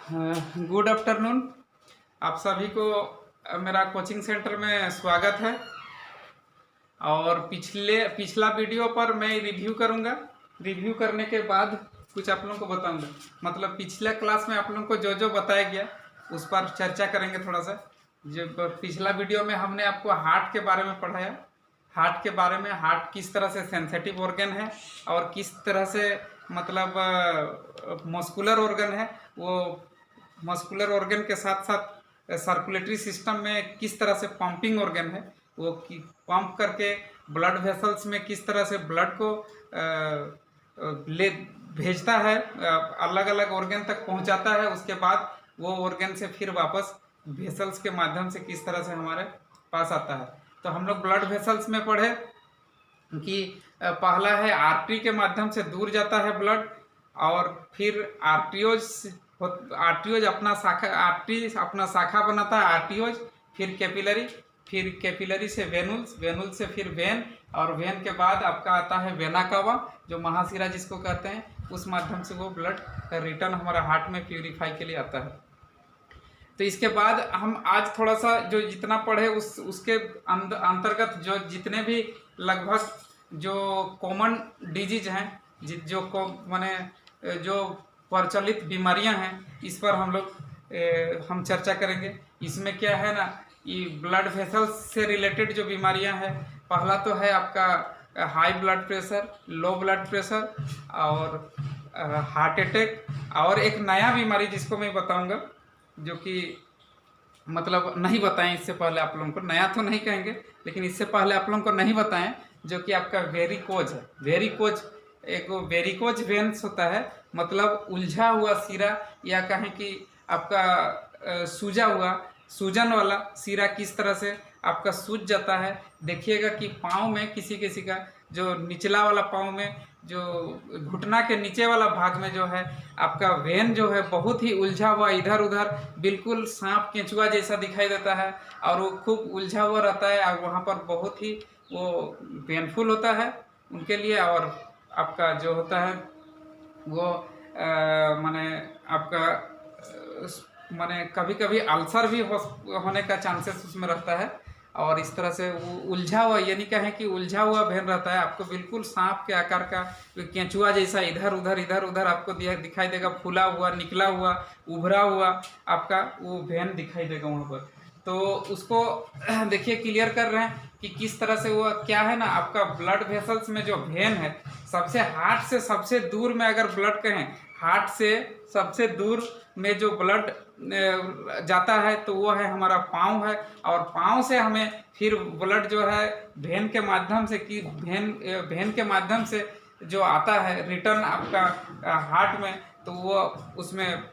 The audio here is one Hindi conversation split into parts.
Good afternoon. आप सभी को मेरा कोचिंग सेंटर में स्वागत है। और पिछला वीडियो पर मैं रिव्यू करूंगा। रिव्यू करने के बाद कुछ आप लोगों को बताऊंगा। मतलब पिछला क्लास में आप लोगों को जो जो बताया गया उस पर चर्चा करेंगे थोड़ा सा। जो पिछला वीडियो में हमने आपको हार्ट के बारे में पढ़ाया। हार्ट के बारे में, हार्ट किस तरह से सेंसिटिव ऑर्गन है और किस तरह से मतलब मस्कुलर ऑर्गन है। वो मस्कुलर ऑर्गन के साथ साथ सर्कुलेटरी सिस्टम में किस तरह से पंपिंग ऑर्गन है, वो पंप करके ब्लड वेसल्स में किस तरह से ब्लड को ले भेजता है, अलग अलग ऑर्गन तक पहुंचाता है। उसके बाद वो ऑर्गन से फिर वापस वेसल्स के माध्यम से किस तरह से हमारे पास आता है। तो हम लोग ब्लड वेसल्स में पढ़े कि पहला है आर्टरी के माध्यम से दूर जाता है ब्लड, और फिर आर्टियोज अपना शाखा, आर्टरी अपना शाखा बनाता है आर्टियोज, फिर कैपिलरी से वेनुल्स, वेनुल से फिर वेन, और वेन के बाद आपका आता है वेना कावा जो महाशिरा जिसको कहते हैं। उस माध्यम से वो ब्लड रिटर्न हमारा हार्ट में प्यूरिफाई के लिए आता है। तो इसके बाद हम आज थोड़ा सा जो जितना पढ़े उसके अंतर्गत जो जितने भी लगभग जो कॉमन डिजीज हैं, जो माने जो प्रचलित बीमारियां हैं, इस पर हम चर्चा करेंगे। इसमें क्या है ना, ये ब्लड वेसल्स से रिलेटेड जो बीमारियां हैं, पहला तो है आपका high blood pressure, low blood pressure और हार्ट अटैक। और एक नया बीमारी जिसको मैं बताऊंगा, जो कि मतलब नहीं बताएं इससे पहले आप लोगों को, नया तो नहीं कहेंगे लेकिन इससे पहले आप लोगों को नहीं बताएं, जो कि आपका वेरिकोज है। वेरिकोज एक वेरिकोज वेन्स होता है, मतलब उलझा हुआ सिरा, या कहें कि आपका सूजा हुआ, सूजन वाला सिरा किस तरह से आपका सूज जाता है। देखिएगा कि पाँव में किसी किसी का जो निचला वाला पाँव में जो घुटना के नीचे वाला भाग में जो है आपका वेन जो है बहुत ही उलझा हुआ, इधर उधर बिल्कुल सांप केंचुआ जैसा दिखाई देता है, और वो खूब उलझा हुआ रहता है, और वहाँ पर बहुत ही वो पेनफुल होता है उनके लिए। और आपका जो होता है वो माने आपका माने कभी कभी अल्सर भी होने का चांसेस उसमें रहता है। और इस तरह से वो उलझा हुआ, यानी कहें कि उलझा हुआ वेन रहता है, आपको बिल्कुल सांप के आकार का केंचुआ जैसा इधर उधर आपको दिखाई देगा, फूला हुआ, निकला हुआ, उभरा हुआ आपका वो वेन दिखाई देगा वहाँ पर। तो उसको देखिए क्लियर कर रहे हैं कि किस तरह से वो क्या है ना, आपका ब्लड वेसल्स में जो वेन है, सबसे हार्ट से सबसे दूर में अगर ब्लड कहें, हार्ट से सबसे दूर में जो ब्लड जाता है तो वो है हमारा पाँव है। और पाँव से हमें फिर ब्लड जो है वेन के माध्यम से कि वेन के माध्यम से जो आता है रिटर्न आपका हार्ट में, तो वो उसमें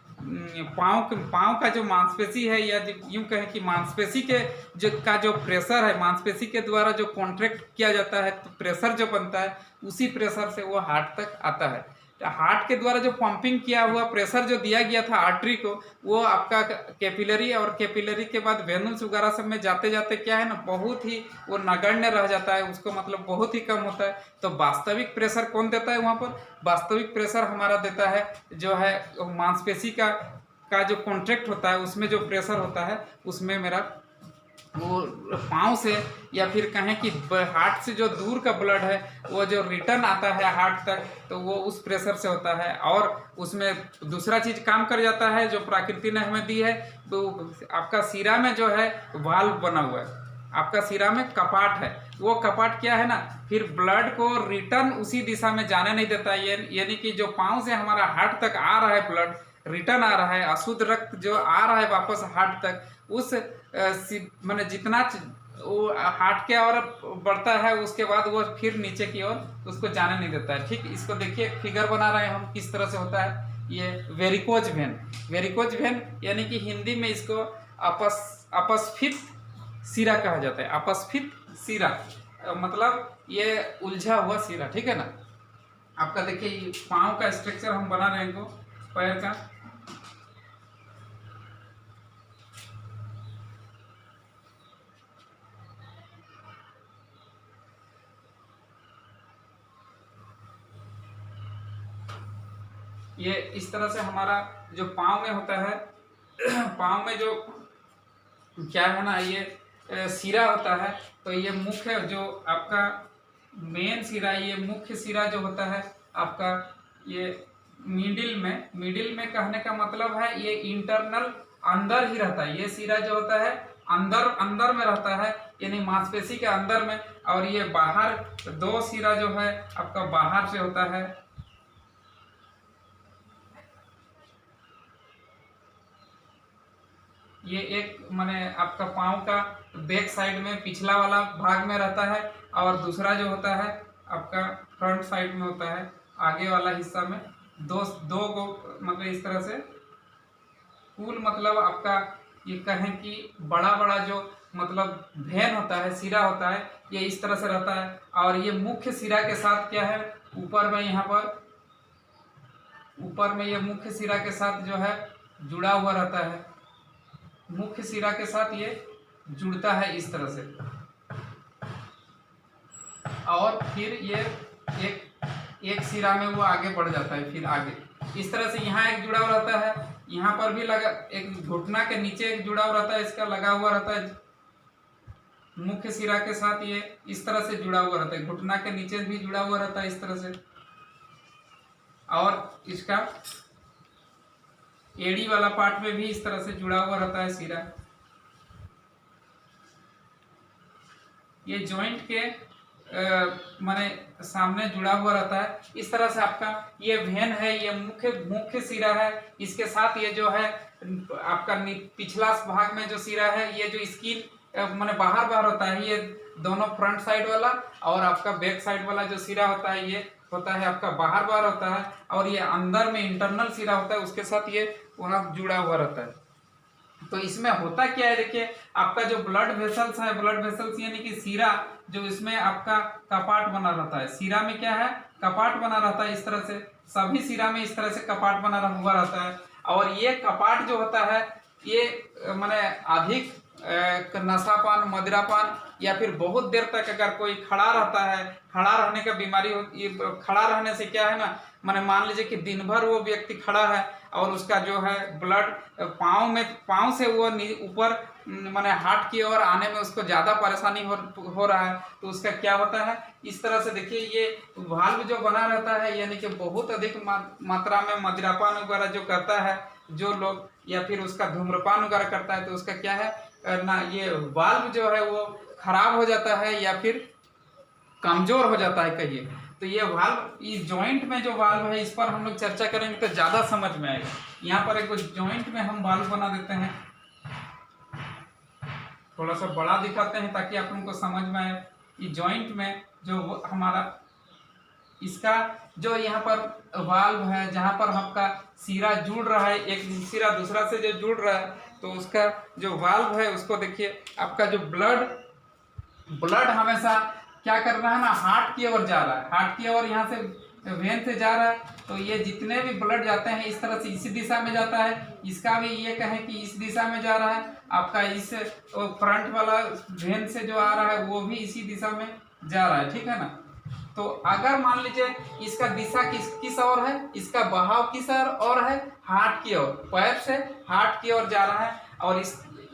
पाँव का जो मांसपेशी है, या यूं कहें कि मांसपेशी के जो प्रेशर है, मांसपेशी के द्वारा जो कॉन्ट्रैक्ट किया जाता है, तो प्रेशर जो बनता है उसी प्रेशर से वो हार्ट तक आता है। हार्ट के द्वारा जो पंपिंग किया हुआ प्रेशर जो दिया गया था आर्टरी को, वो आपका कैपिलरी, और कैपिलरी के बाद वेनुल्स वगैरह सब में जाते जाते क्या है ना, बहुत ही वो नगण्य रह जाता है, उसको मतलब बहुत ही कम होता है। तो वास्तविक प्रेशर कौन देता है वहाँ पर? वास्तविक प्रेशर हमारा देता है जो है मांसपेशी का जो कॉन्ट्रैक्ट होता है, उसमें जो प्रेशर होता है, उसमें मेरा वो पाँव से, या फिर कहें कि हार्ट से जो दूर का ब्लड है वो जो रिटर्न आता है हार्ट तक, तो वो उस प्रेशर से होता है। और उसमें दूसरा चीज काम कर जाता है जो प्रकृति ने हमें दी है, तो आपका सिरा में जो है वाल्व बना हुआ है, आपका सिरा में कपाट है। वो कपाट क्या है ना, फिर ब्लड को रिटर्न उसी दिशा में जाने नहीं देता है। यानी कि जो पाँव से हमारा हार्ट तक आ रहा है ब्लड, रिटर्न आ रहा है, अशुद्ध रक्त जो आ रहा है वापस हार्ट तक, उस मैंने जितना वो हार्ट के और बढ़ता है, उसके बाद वो फिर नीचे की ओर उसको जाने नहीं देता है। ठीक, इसको देखिए फिगर बना रहे हैं हम किस तरह से होता है ये वेरिकोज वेन। वेरिकोज वेन यानी कि हिंदी में इसको अपस्फीत सिरा कहा जाता है। अपस्फीत सिरा मतलब ये उलझा हुआ सिरा, ठीक है ना। आपका देखिए पाँव का स्ट्रक्चर हम बना रहे हैं, पैर का ये इस तरह से हमारा जो पाँव में होता है, पाँव में जो क्या है ना, ये सिरा होता है। तो ये मुख्य जो आपका मेन सिरा, ये मुख्य सिरा जो होता है आपका, ये मिडिल में कहने का मतलब है ये इंटरनल अंदर ही रहता है। ये सिरा जो होता है अंदर में रहता है, यानी मांसपेशी के अंदर में। और ये बाहर दो सिरा जो है आपका बाहर से होता है। ये एक माने आपका पाँव का बैक साइड में पिछला वाला भाग में रहता है, और दूसरा जो होता है आपका फ्रंट साइड में होता है, आगे वाला हिस्सा में। दो को मतलब इस तरह से कुल मतलब आपका ये कहें कि बड़ा बड़ा जो मतलब वेन होता है, सिरा होता है, ये इस तरह से रहता है। और ये मुख्य सिरा के साथ क्या है, ऊपर में यहाँ पर ऊपर में ये मुख्य सिरा के साथ जो है जुड़ा हुआ रहता है, मुख्य सिरा के साथ ये जुड़ता है इस तरह से। और फिर ये एक सिरा में वो आगे बढ़ जाता है, फिर आगे इस तरह से यहाँ एक जुड़ा हुआ रहता है, यहाँ पर भी लगा, एक घुटना के नीचे एक जुड़ा हुआ रहता है, इसका लगा हुआ रहता है मुख्य सिरा के साथ, ये इस तरह से जुड़ा हुआ रहता है, घुटना के नीचे भी जुड़ा हुआ रहता है इस तरह से। और इसका एड़ी वाला पार्ट में भी इस तरह से जुड़ा हुआ रहता है सिरा। ये जॉइंट के माने सामने जुड़ा हुआ रहता है इस तरह से। आपका ये वेन है, ये मुख्य सिरा है, इसके साथ ये जो है आपका पिछला भाग में जो सिरा है, ये जो स्किन माने बाहर होता है, ये दोनों फ्रंट साइड वाला और आपका बैक साइड वाला जो सिरा होता है, ये होता है आपका बाहर होता है। और ये अंदर में इंटरनल सिरा होता है, उसके साथ ये वहाँ जुड़ा हुआ रहता है। तो इसमें होता क्या है, देखिए आपका जो ब्लड वेसल्स है, ब्लड वेसल्स यानी कि सिरा, जो इसमें आपका कपाट बना रहता है। सिरा में क्या है, कपाट बना रहता है इस तरह से, सभी सिरा में इस तरह से कपाट बना हुआ रहता है। और ये कपाट जो होता है, ये माने अधिक नशापान, मदिरापान या फिर बहुत देर तक अगर कोई खड़ा रहता है, खड़ा रहने का बीमारी ये खड़ा रहने से क्या है ना, माने मान लीजिए कि दिन भर वो व्यक्ति खड़ा है और उसका जो है ब्लड पाँव से वो ऊपर माने हार्ट की ओर आने में उसको ज़्यादा परेशानी हो रहा है, तो उसका क्या होता है, इस तरह से देखिए ये वाल्व जो बना रहता है, यानी कि बहुत अधिक मात्रा में मदिरापान वगैरह जो करता है जो लोग, या फिर उसका धूम्रपान वगैरह करता है, तो उसका क्या है ना, ये वाल्व जो है वो खराब हो जाता है या फिर कमजोर हो जाता है कहिए। तो ये वाल्व, इस जॉइंट में जो वाल्व है, इस पर हम लोग चर्चा करेंगे तो ज़्यादा समझ में आएगा। यहाँ पर एक जॉइंट में हम वाल्व बना देते हैं, थोड़ा सा बड़ा दिखाते हैं ताकि आप लोगों को समझ में आए। ये जॉइंट में जो हमारा इसका जो यहाँ पर वाल्व है, जहाँ पर आपका सिरा जुड़ रहा है, एक सिरा दूसरा से जो जुड़ रहा है, तो उसका जो वाल्व है उसको देखिए, आपका जो ब्लड हमेशा क्या कर रहा है ना, हार्ट की ओर जा रहा है, हार्ट की ओर यहाँ से वेन से जा रहा है। तो ये जितने भी ब्लड जाते हैं इस तरह से इसी दिशा में जाता है, इसका भी ये कहें कि इस दिशा में जा रहा है। आपका इस फ्रंट वाला वेन से जो आ रहा है वो भी इसी दिशा में जा रहा है, ठीक है ना। तो अगर मान लीजिए इसका दिशा किस ओर है, इसका बहाव किस ओर है, हार्ट की ओर, पैर से हार्ट की ओर जा रहा है। और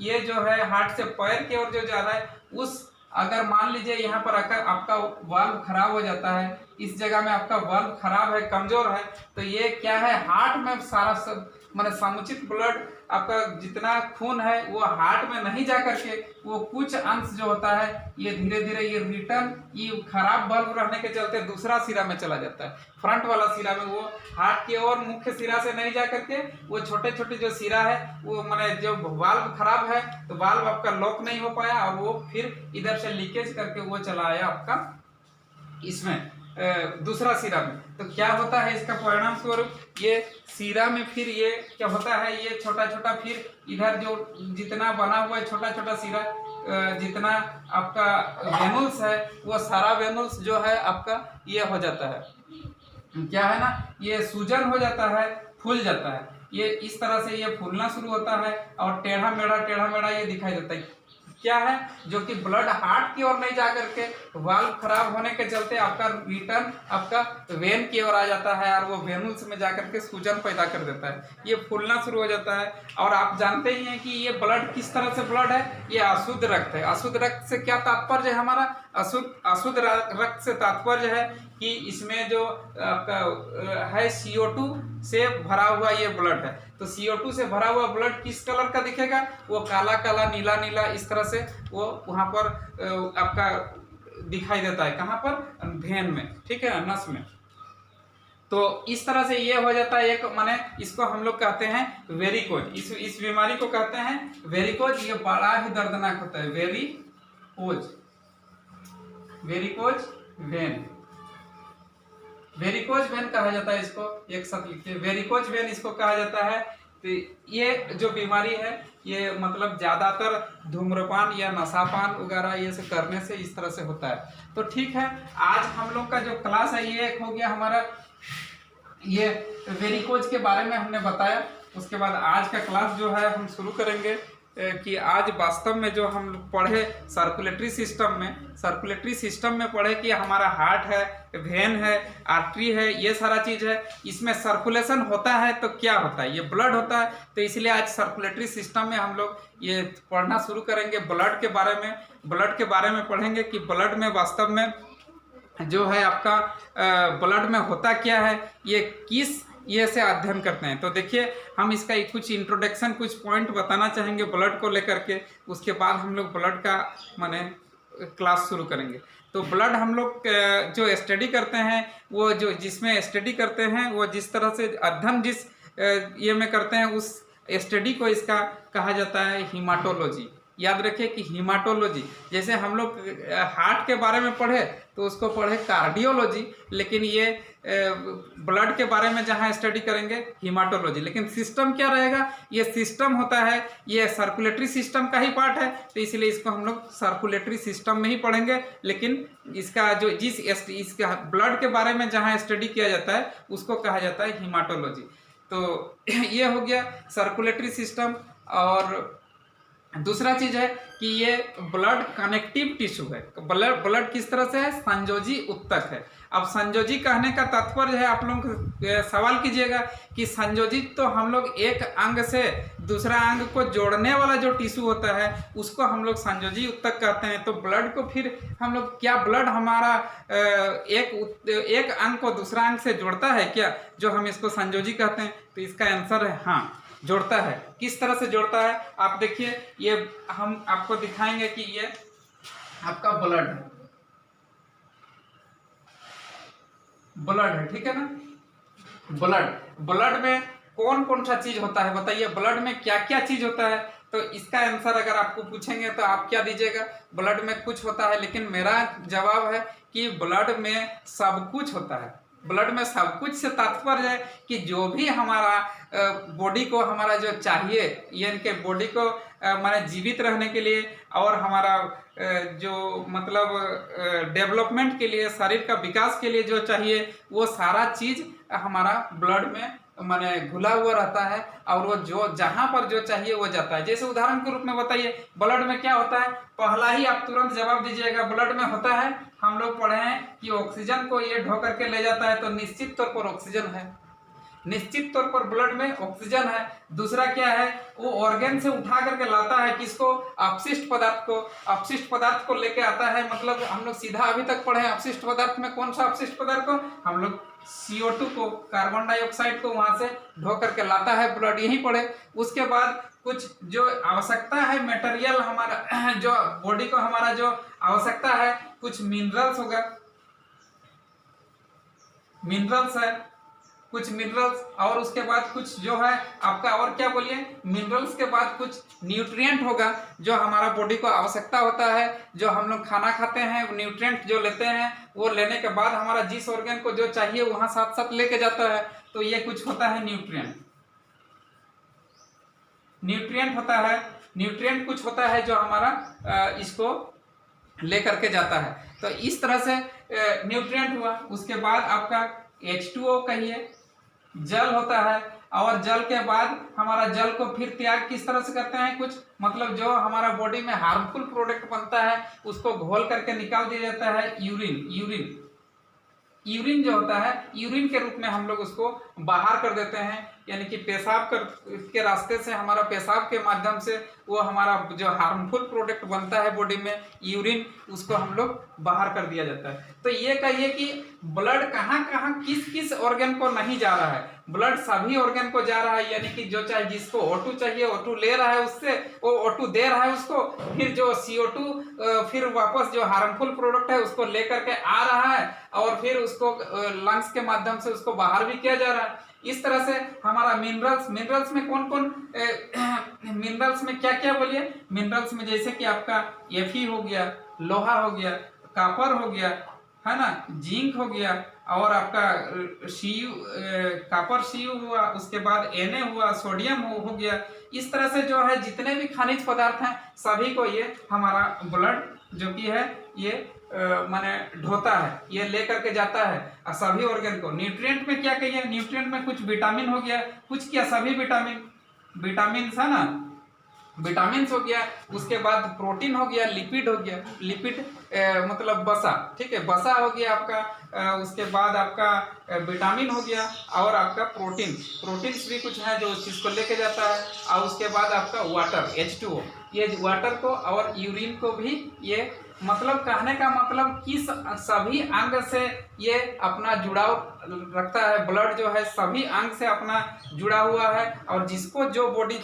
ये जो है हार्ट से पैर की ओर जो जा रहा है, उस अगर मान लीजिए यहाँ पर आकर आपका वाल्व खराब हो जाता है, इस जगह में आपका वाल्व खराब है, कमजोर है, तो ये क्या है, हार्ट में सारा सब माने समुचित ब्लड आपका जितना खून है वो हार्ट में नहीं जा करके वो कुछ अंश जो होता है ये धीरे धीरे ये रिटर्न, ये खराब बल्ब रहने के चलते दूसरा सिरा में चला जाता है। फ्रंट वाला सिरा में वो हार्ट की ओर मुख्य सिरा से नहीं जा करके वो छोटे छोटे जो सिरा है वो माने जो वाल्व खराब है तो वाल्व आपका लॉक नहीं हो पाया और वो फिर इधर से लीकेज करके वो चला आया आपका इसमें दूसरा सिरा में। तो क्या होता है इसका परिणाम स्वरूप, ये सिरा में फिर ये क्या होता है, ये छोटा छोटा फिर इधर जो जितना बना हुआ है छोटा छोटा सिरा, जितना आपका वेनुल्स है वो सारा वेनुल्स जो है आपका ये हो जाता है, क्या है ना, ये सूजन हो जाता है, फूल जाता है। ये इस तरह से ये फूलना शुरू होता है और टेढ़ा मेढ़ा ये दिखाई देता है। क्या है, जो कि ब्लड हार्ट की ओर नहीं जा करके वाल्व खराब होने के चलते आपका रिटर्न आपका वेन की ओर आ जाता है और वो वेनुल्स में जाकर के सूजन पैदा कर देता है, ये फूलना शुरू हो जाता है। और आप जानते ही हैं कि ये ब्लड किस तरह से ब्लड है, ये अशुद्ध रक्त है। अशुद्ध रक्त से क्या तात्पर्य है हमारा, अशुद्ध रक्त से तात्पर्य है कि इसमें जो आपका है CO2 से भरा हुआ ये ब्लड है। तो CO2 से भरा हुआ ब्लड किस कलर का दिखेगा, वो काला काला नीला नीला इस तरह से वो वहाँ पर आपका दिखाई देता है। कहाँ पर, वेन में, ठीक है, नस में। तो इस तरह से ये हो जाता है एक, माने इसको हम लोग कहते हैं वेरिकोज। इस बीमारी को कहते हैं वेरिकोज। ये बड़ा ही दर्दनाक होता है, वेरिकोज वेन। वेरिकोज वेन कहा जाता है इसको, एक साथ लिखिए, वेरिकोज वेन इसको कहा जाता है। तो ये जो बीमारी है ये मतलब ज़्यादातर धूम्रपान या नशापान वगैरह ये से करने से इस तरह से होता है। तो ठीक है, आज हम लोग का जो क्लास है ये एक हो गया हमारा, ये वेरिकोज के बारे में हमने बताया। उसके बाद आज का क्लास जो है हम शुरू करेंगे कि आज वास्तव में जो हम पढ़े सर्कुलेटरी सिस्टम में पढ़े कि हमारा हार्ट है, वेन है, आर्टरी है, ये सारा चीज़ है। इसमें सर्कुलेशन होता है तो क्या होता है, ये ब्लड होता है। तो इसलिए आज सर्कुलेटरी सिस्टम में हम लोग ये पढ़ना शुरू करेंगे ब्लड के बारे में पढ़ेंगे कि ब्लड में वास्तव में जो है आपका ब्लड में होता क्या है, ये किस ये से अध्ययन करते हैं। तो देखिए, हम इसका कुछ इंट्रोडक्शन, कुछ पॉइंट बताना चाहेंगे ब्लड को लेकर के। उसके बाद हम लोग ब्लड का माने क्लास शुरू करेंगे। तो ब्लड हम लोग जो स्टडी करते हैं, वो जो जिसमें स्टडी करते हैं, वो जिस तरह से अध्ययन जिस ये में करते हैं, उस स्टडी को इसका कहा जाता है हीमाटोलॉजी। याद रखिए कि हीमाटोलॉजी, जैसे हम लोग हार्ट के बारे में पढ़े तो उसको पढ़े कार्डियोलॉजी, लेकिन ये ब्लड के बारे में जहाँ स्टडी करेंगे हीमाटोलॉजी। लेकिन सिस्टम क्या रहेगा, ये सिस्टम होता है, ये सर्कुलेटरी सिस्टम का ही पार्ट है। तो इसलिए इसको हम लोग सर्कुलेटरी सिस्टम में ही पढ़ेंगे। लेकिन इसका जो इसका ब्लड के बारे में जहाँ स्टडी किया जाता है उसको कहा जाता है हीमाटोलॉजी। तो ये हो गया सर्कुलेटरी सिस्टम। और दूसरा चीज है कि ये ब्लड कनेक्टिव टिश्यू है। ब्लड किस तरह से है, संयोजी उत्तक है। अब संयोजी कहने का तात्पर्य है, आप लोग सवाल कीजिएगा कि संयोजी तो हम लोग एक अंग से दूसरा अंग को जोड़ने वाला जो टिश्यू होता है उसको हम लोग संयोजी उत्तक कहते हैं। तो ब्लड को फिर हम लोग, क्या ब्लड हमारा एक अंग को दूसरा अंग से जोड़ता है क्या, जो हम इसको संयोजी कहते हैं? तो इसका आंसर है हाँ, जोड़ता है। किस तरह से जोड़ता है, आप देखिए, ये हम आपको दिखाएंगे कि ये आपका ब्लड है, ठीक है ना। ब्लड में कौन कौन सा चीज होता है, बताइए ब्लड में क्या क्या चीज होता है। तो इसका आंसर अगर आपको पूछेंगे तो आप क्या दीजिएगा, ब्लड में कुछ होता है। लेकिन मेरा जवाब है कि ब्लड में सब कुछ होता है। ब्लड में सब कुछ से तात्पर्य है कि जो भी हमारा बॉडी को हमारा जो चाहिए, ये इनके बॉडी को माने जीवित रहने के लिए और हमारा जो मतलब डेवलपमेंट के लिए, शरीर का विकास के लिए जो चाहिए, वो सारा चीज हमारा ब्लड में माने घुला हुआ रहता है। और वो जो जहां पर जो चाहिए वो जाता है। जैसे उदाहरण के रूप में बताइए ब्लड में क्या होता है, पहला ही आप तुरंत जवाब दीजिएगा, ब्लड में होता है, हम लोग पढ़े हैं कि ऑक्सीजन को ये ढो करके ले जाता है। तो निश्चित तौर पर ऑक्सीजन है, निश्चित तौर पर ब्लड में ऑक्सीजन है। दूसरा क्या है, वो ऑर्गन से उठा करके लाता है किसको, अपशिष्ट पदार्थ को। अपशिष्ट पदार्थ को लेके आता है, मतलब हम लोग सीधा अभी तक पढ़े अपशिष्ट पदार्थ में कौन सा अपशिष्ट पदार्थ को, हम लोग CO2 को, कार्बन डाइऑक्साइड को वहां से ढो करके लाता है ब्लड, यही पढ़े। उसके बाद कुछ जो आवश्यकता है मटेरियल हमारा, जो बॉडी को हमारा जो आवश्यकता है, कुछ मिनरल्स होगा, मिनरल्स है, कुछ मिनरल्स। और उसके बाद कुछ जो है आपका, और क्या बोलिए, मिनरल्स के बाद कुछ न्यूट्रिएंट होगा जो हमारा बॉडी को आवश्यकता होता है। जो हम लोग खाना खाते हैं, न्यूट्रिएंट जो लेते हैं, वो लेने के बाद हमारा जिस ऑर्गन को जो चाहिए वहां साथ साथ लेके जाता है। तो ये कुछ होता है न्यूट्रिएंट होता है। न्यूट्रिएंट कुछ होता है जो हमारा इसको ले करके जाता है। तो इस तरह से न्यूट्रिएंट हुआ। उसके बाद आपका H2O कहिए, जल होता है। और जल के बाद हमारा जल को फिर त्याग किस तरह से करते हैं, कुछ मतलब जो हमारा बॉडी में हार्मफुल प्रोडक्ट बनता है उसको घोल करके निकाल दिया जाता है यूरिन यूरिन जो होता है, यूरिन के रूप में हम लोग उसको बाहर कर देते हैं, यानी कि पेशाब के रास्ते से, हमारा पेशाब के माध्यम से वो हमारा जो हार्मफुल प्रोडक्ट बनता है बॉडी में यूरिन, उसको हम लोग बाहर कर दिया जाता है। तो ये कहिए कि ब्लड कहाँ कहाँ किस किस ऑर्गन को नहीं जा रहा है, ब्लड सभी ऑर्गन को जा रहा है, यानी कि जो चाहे जिसको O2 चाहिए O2 ले रहा है, उससे वो O2 दे रहा है उसको, फिर जो CO2 फिर वापस जो हार्मफुल प्रोडक्ट है उसको लेकर के आ रहा है और फिर उसको लंग्स के माध्यम से उसको बाहर भी किया जा रहा है। इस तरह से हमारा मिनरल्स में कौन कौन मिनरल्स में क्या क्या बोलिए, मिनरल्स में जैसे कि आपका Fe हो गया, लोहा हो गया, कॉपर हो गया, है ना, जिंक हो गया, और आपका कॉपर Cu हुआ, उसके बाद Na हुआ, सोडियम हो गया। इस तरह से जो है जितने भी खनिज पदार्थ हैं सभी को ये हमारा ब्लड जो कि है ये माने ढोता है, ये लेकर के जाता है और सभी ऑर्गन को। न्यूट्रिएंट में क्या कहिए, न्यूट्रिएंट में कुछ विटामिन हो गया, कुछ क्या सभी विटामिन है ना, विटामिन हो गया, उसके बाद प्रोटीन हो गया, लिपिड हो गया, लिपिड मतलब वसा, ठीक है, वसा हो गया आपका, उसके बाद आपका विटामिन हो गया और आपका प्रोटीन्स भी कुछ है जो उस चीज को लेके जाता है, और उसके बाद आपका वाटर H2O, ये वाटर को और यूरिन को भी ये मतलब कहने का मतलब किस सभी अंग से ये अपना जुड़ाव रखता है, ब्लड जो है सभी अंग से अपना जुड़ा हुआ है, और जिसको जो बॉडी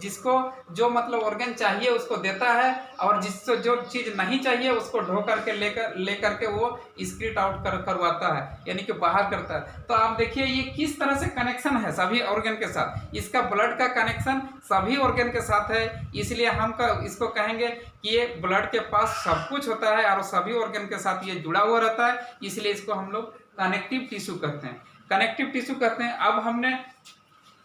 जिसको जो मतलब ऑर्गन चाहिए उसको देता है, और जिसको जो चीज नहीं चाहिए उसको ढो करके लेकर के वो स्क्रीट आउट करवाता है, यानी कि बाहर करता है। तो आप देखिए ये किस तरह से कनेक्शन है सभी ऑर्गन के साथ, इसका ब्लड का कनेक्शन सभी ऑर्गन के साथ है, इसलिए हम इसको कहेंगे कि ये ब्लड के पास सब कुछ होता है और सभी ऑर्गन के साथ ये जुड़ा हुआ रहता है, इसलिए इसको हम लोग कनेक्टिव टिश्यू कहते हैं, कनेक्टिव टिश्यू कहते हैं। अब हमने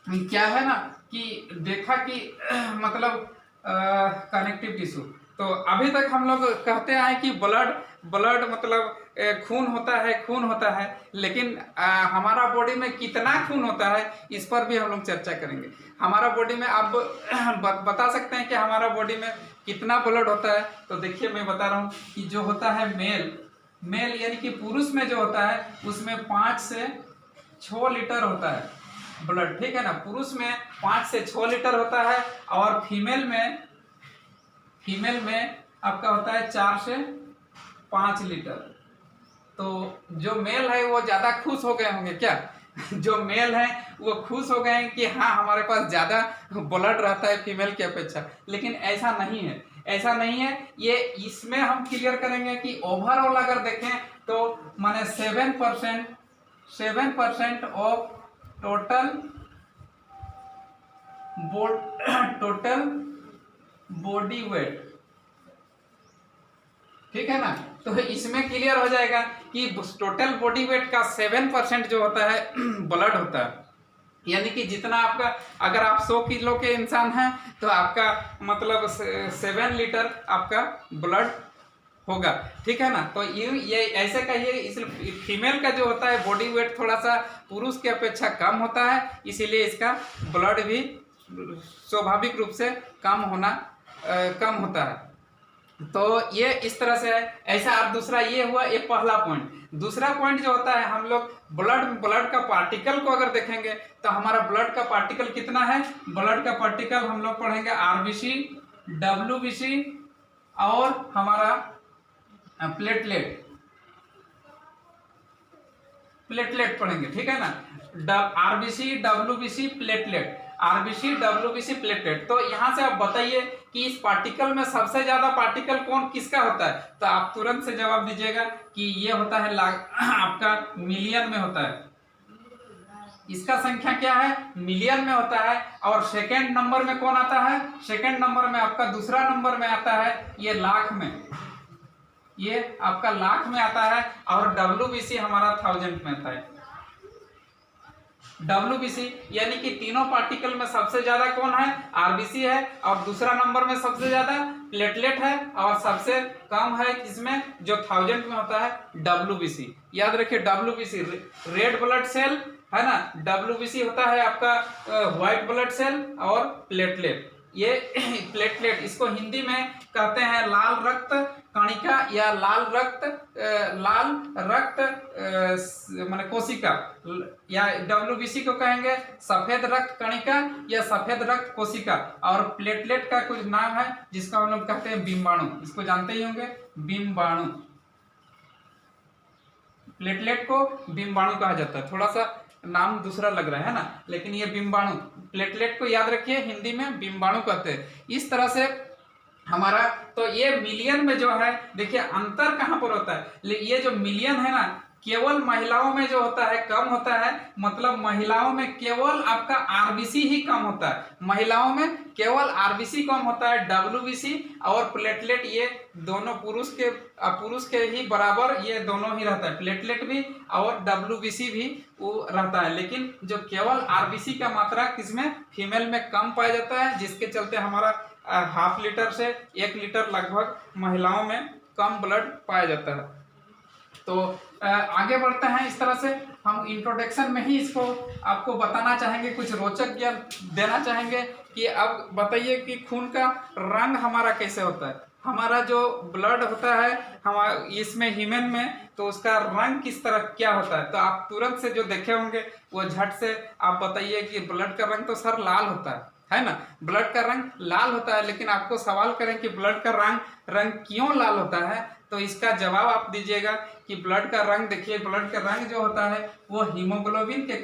क्या है ना कि देखा कि मतलब कनेक्टिव टिश्यू, तो अभी तक हम लोग कहते आए कि ब्लड मतलब खून होता है, लेकिन हमारा बॉडी में कितना खून होता है इस पर भी हम लोग चर्चा करेंगे। हमारा बॉडी में आप बता सकते हैं कि हमारा बॉडी में कितना ब्लड होता है, तो देखिए मैं बता रहा हूँ कि जो होता है मेल यानी कि पुरुष में जो होता है उसमें 5 से 6 लीटर होता है ब्लड, ठीक है ना, पुरुष में 5 से 6 लीटर होता है, और फीमेल में आपका होता है 4 से 5 लीटर। तो जो मेल है वो ज्यादा खुश हो गए होंगे क्या जो मेल है वो खुश हो गए हैं कि हाँ हमारे पास ज्यादा ब्लड रहता है फीमेल की अपेक्षा, लेकिन ऐसा नहीं है। ये इसमें हम क्लियर करेंगे कि ओवरऑल अगर देखें तो माने 7% ऑफ टोटल बॉडी वेट, ठीक है ना, तो इसमें क्लियर हो जाएगा कि टोटल बॉडी वेट का 7% जो होता है ब्लड होता है, यानी कि जितना आपका, अगर आप 100 किलो के इंसान हैं तो आपका मतलब 7 लीटर आपका ब्लड होगा, ठीक है ना। तो ये ऐसे कहिए, इस फीमेल का जो होता है बॉडी वेट थोड़ा सा पुरुष की अपेक्षा कम होता है, इसीलिए इसका ब्लड भी स्वाभाविक रूप से कम होता है। तो ये इस तरह से है। ऐसा अब दूसरा ये हुआ, ये पहला पॉइंट। दूसरा पॉइंट जो होता है, हम लोग ब्लड का पार्टिकल को अगर देखेंगे तो हमारा ब्लड का पार्टिकल कितना है, ब्लड का पार्टिकल हम लोग पढ़ेंगे आरबीसी, डब्ल्यूबीसी और हमारा प्लेटलेट पढ़ेंगे, ठीक है ना, आरबीसी डब्ल्यूबीसी प्लेटलेट। तो यहाँ से आप बताइए कि इस पार्टिकल में सबसे ज्यादा पार्टिकल किसका होता है, तो आप तुरंत से जवाब दीजिएगा कि ये होता है आपका मिलियन में होता है, इसका संख्या क्या है, मिलियन में होता है। और सेकेंड नंबर में कौन आता है, सेकेंड नंबर में आपका दूसरा नंबर में आता है ये लाख में, ये आपका लाख में आता है। और डब्ल्यूबीसी हमारा 1000 में आता है। डब्ल्यूबीसी यानी कि तीनों पार्टिकल में सबसे ज्यादा कौन है, आरबीसी है, और दूसरा नंबर में सबसे ज्यादा प्लेटलेट है, और सबसे कम है इसमें जो 1000 में होता है डब्ल्यूबीसी। याद रखिए डब्ल्यूबीसी रेड ब्लड सेल है ना। WBC होता है आपका व्हाइट ब्लड सेल और प्लेटलेट। ये प्लेटलेट इसको हिंदी में कहते हैं लाल रक्त कणिका या लाल रक्त माने कोशिका, या WBC को कहेंगे सफेद रक्त कणिका या सफेद रक्त कोशिका। और प्लेटलेट का कुछ नाम है जिसको हम लोग कहते हैं बिम्बाणु, इसको जानते ही होंगे, बिम्बाणु। प्लेटलेट को बिम्बाणु कहा जाता है, थोड़ा सा नाम दूसरा लग रहा है ना, लेकिन ये बिम्बाणु, प्लेटलेट को याद रखिए, हिंदी में बिम्बाणु कहते हैं। इस तरह से हमारा, तो ये मिलियन में जो है, देखिए अंतर कहाँ पर होता है, ये जो मिलियन है ना, केवल महिलाओं में जो होता है कम होता है, मतलब महिलाओं में केवल आपका आरबीसी ही कम होता है, महिलाओं में केवल आरबीसी कम होता है। WBC और प्लेटलेट ये दोनों पुरुष के ही बराबर ये दोनों ही रहता है, प्लेटलेट भी और WBC भी वो रहता है। लेकिन जो केवल आरबीसी का मात्रा किसमें, फीमेल में कम पाया जाता है, जिसके चलते हमारा ½ लीटर से 1 लीटर लगभग महिलाओं में कम ब्लड पाया जाता है। तो आगे बढ़ते हैं। इस तरह से हम इंट्रोडक्शन में ही इसको आपको बताना चाहेंगे, कुछ रोचक ज्ञान देना चाहेंगे कि अब बताइए कि खून का रंग हमारा कैसे होता है। हमारा जो ब्लड होता है हमारा इसमें ह्यूमन में, तो उसका रंग किस तरह क्या होता है, तो आप तुरंत से जो देखे होंगे वो झट से आप बताइए कि ब्लड का रंग तो सर लाल होता है ना, ब्लड का रंग लाल होता है। लेकिन आपको सवाल करें कि ब्लड का रंग क्यों लाल होता है, तो इसका जवाब आप दीजिएगा कि ब्लड का रंग, देखिए ब्लड का रंग जो होता है वो हीमोग्लोबिन के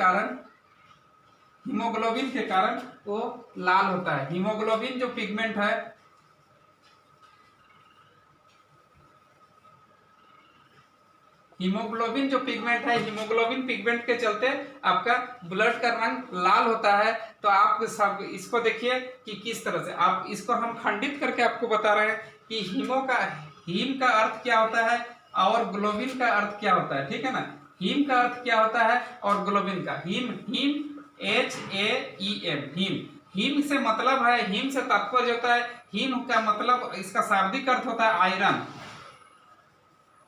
कारण वो लाल होता है। हीमोग्लोबिन जो पिगमेंट है, हीमोग्लोबिन पिगमेंट के चलते आपका ब्लड का रंग लाल होता है। तो आप सब इसको देखिए कि किस तरह से, आप इसको हम खंडित करके आपको बता रहे हैं कि हीम का अर्थ क्या होता है और ग्लोबिन का अर्थ क्या होता है, ठीक है ना। हीम का अर्थ क्या होता है और ग्लोबिन का, हीम HAEM, हीम से मतलब है, हीम से तात्पर्य होता है, हीम का मतलब इसका शाब्दिक अर्थ होता है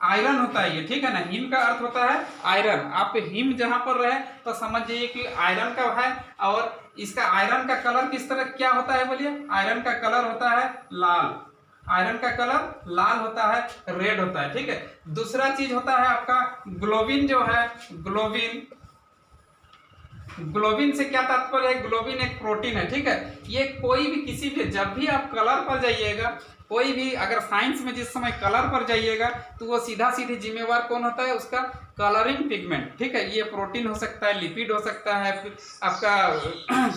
आयरन होता है ये, ठीक है ना। हीम का अर्थ होता है आयरन। आप हीम जहां पर रहे तो समझ जाइए कि आयरन का है। और इसका आयरन का कलर किस तरह क्या होता है, बोलिए। आयरन का कलर होता है लाल, आयरन का कलर लाल होता है, रेड होता है, ठीक है। दूसरा चीज होता है आपका ग्लोबिन जो है, ग्लोबिन से क्या तात्पर्य है, ग्लोबिन एक प्रोटीन है, ठीक है। ये कोई भी किसी भी, जब भी आप कलर पर जाइएगा, कोई भी अगर साइंस में जिस समय कलर पर जाइएगा तो वो सीधी जिम्मेवार कौन होता है, उसका कलरिंग पिगमेंट, ठीक है। ये प्रोटीन हो सकता है, लिपिड हो सकता है, आपका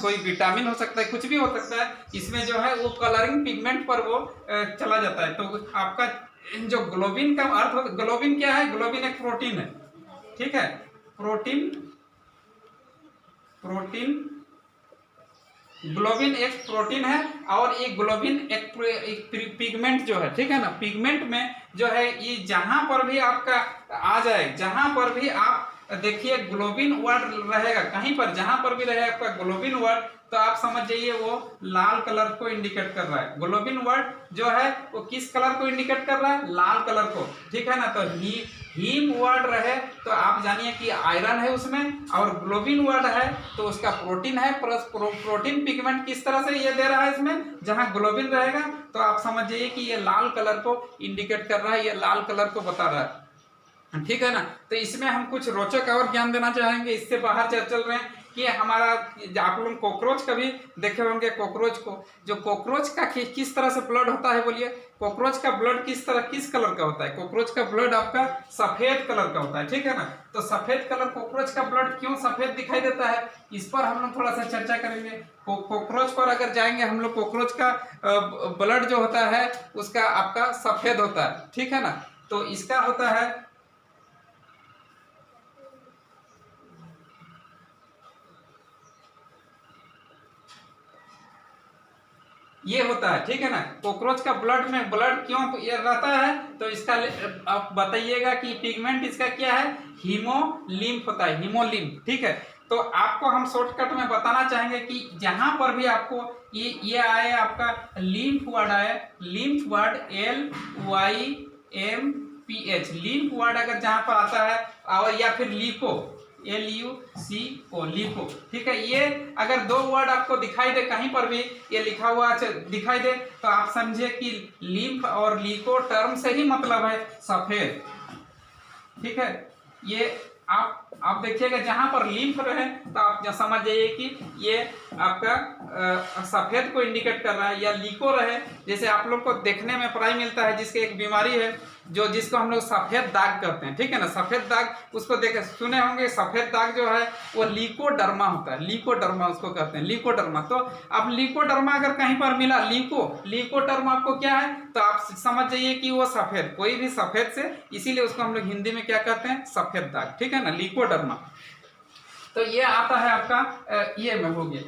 कोई विटामिन हो सकता है, कुछ भी हो सकता है। इसमें जो है वो कलरिंग पिगमेंट पर वो चला जाता है। तो आपका जो ग्लोबिन का अर्थ, ग्लोबिन क्या है, ग्लोबिन एक प्रोटीन है, ठीक है। ग्लोबिन एक प्रोटीन है और ये ग्लोबिन एक पिगमेंट जो है, ठीक है ना। पिगमेंट में जो है ये जहां पर भी आपका आ जाए, जहां पर भी आप देखिए ग्लोबिन वर्ड रहेगा, कहीं पर जहां पर भी रहे आपका ग्लोबिन वर्ड, तो आप समझ जाइए वो लाल कलर को इंडिकेट कर रहा है। ग्लोबिन वर्ड जो है वो किस कलर को इंडिकेट कर रहा है, लाल कलर को, ठीक है ना। तो हीम वर्ड रहे तो आप जानिए कि आयरन है उसमें, और ग्लोबिन वर्ड है तो उसका प्रोटीन है, प्लस प्रोटीन पिगमेंट किस तरह से ये दे रहा है इसमें, जहां ग्लोबिन रहेगा तो आप समझ जाइए कि ये लाल कलर को इंडिकेट कर रहा है, ये लाल कलर को बता रहा है, ठीक है ना। तो इसमें हम कुछ रोचक और ज्ञान देना चाहेंगे, इससे बाहर चल रहे हैं कि हमारा, आप लोग कॉकरोच कभी देखे होंगे, कॉकरोच को, जो कॉकरोच का किस तरह से ब्लड होता है, बोलिए। कॉकरोच का ब्लड किस कलर का होता है, कॉकरोच का ब्लड आपका सफेद कलर का होता है, ठीक है ना। तो सफेद कलर, कॉकरोच का ब्लड क्यों सफेद दिखाई देता है, इस पर हम लोग थोड़ा सा चर्चा करेंगे। कॉकरोच पर अगर जाएंगे हम लोग, कॉकरोच का ब्लड जो होता है उसका आपका सफेद होता है, ठीक है ना। तो इसका होता है, ये होता है, ठीक है ना। कॉकरोच का ब्लड में ब्लड क्यों ये रहता है, तो इसका आप बताइएगा कि पिगमेंट इसका क्या है, हीमोलिम्फ होता है, हीमोलिम्फ, ठीक है। तो आपको हम शॉर्टकट में बताना चाहेंगे कि जहां पर भी आपको ये आए, आपका लिम्फ वर्ड आए, lymph word LYMPH, lymph word अगर जहां पर आता है, और या फिर LUCO, लिको। ठीक है, ये अगर दो वर्ड आपको दिखाई दे कहीं पर भी ये लिखा हुआ दिखाई दे तो आप समझिए कि लिम्फ और लिको टर्म से ही मतलब है सफेद। ठीक है, ये आप देखिएगा जहां पर लिम्फ रहे तो आप समझ जाइए कि ये आपका सफेद को इंडिकेट कर रहा है, या लिको रहे जैसे आप लोग को देखने में प्राय मिलता है जिसकी एक बीमारी है जिसको हम लोग सफेद दाग कहते हैं। ठीक है ना, सफेद दाग उसको देख सुने होंगे, सफेद दाग जो है वो लिकोडर्मा होता है, लिकोडर्मा उसको कहते हैं, लिकोडर्मा। तो अब लिकोडर्मा अगर कहीं पर मिला लिकोडर्मा आपको क्या है तो आप समझ जाइए कि वो सफेद, कोई भी सफेद से, इसीलिए उसको हम लोग हिंदी में क्या कहते हैं, सफेद दाग। ठीक है ना, लिकोडर्मा। तो ये आता है आपका ये में हो गया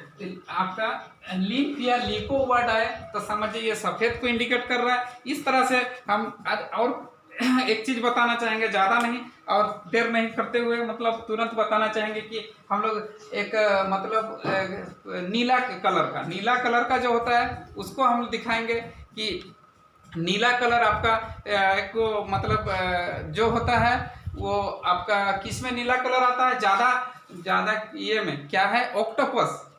आपका लिम्फ या लिको वर्ड आए तो समझिए ये सफेद को इंडिकेट कर रहा है। इस तरह से हम और एक चीज बताना चाहेंगे, ज्यादा नहीं और देर नहीं करते हुए मतलब तुरंत बताना चाहेंगे कि हम लोग एक मतलब नीला कलर का जो होता है उसको हम दिखाएंगे कि नीला कलर आपका एक मतलब जो होता है वो आपका किस में नीला कलर आता है, ज्यादा ये में क्या है, ऑक्टोपस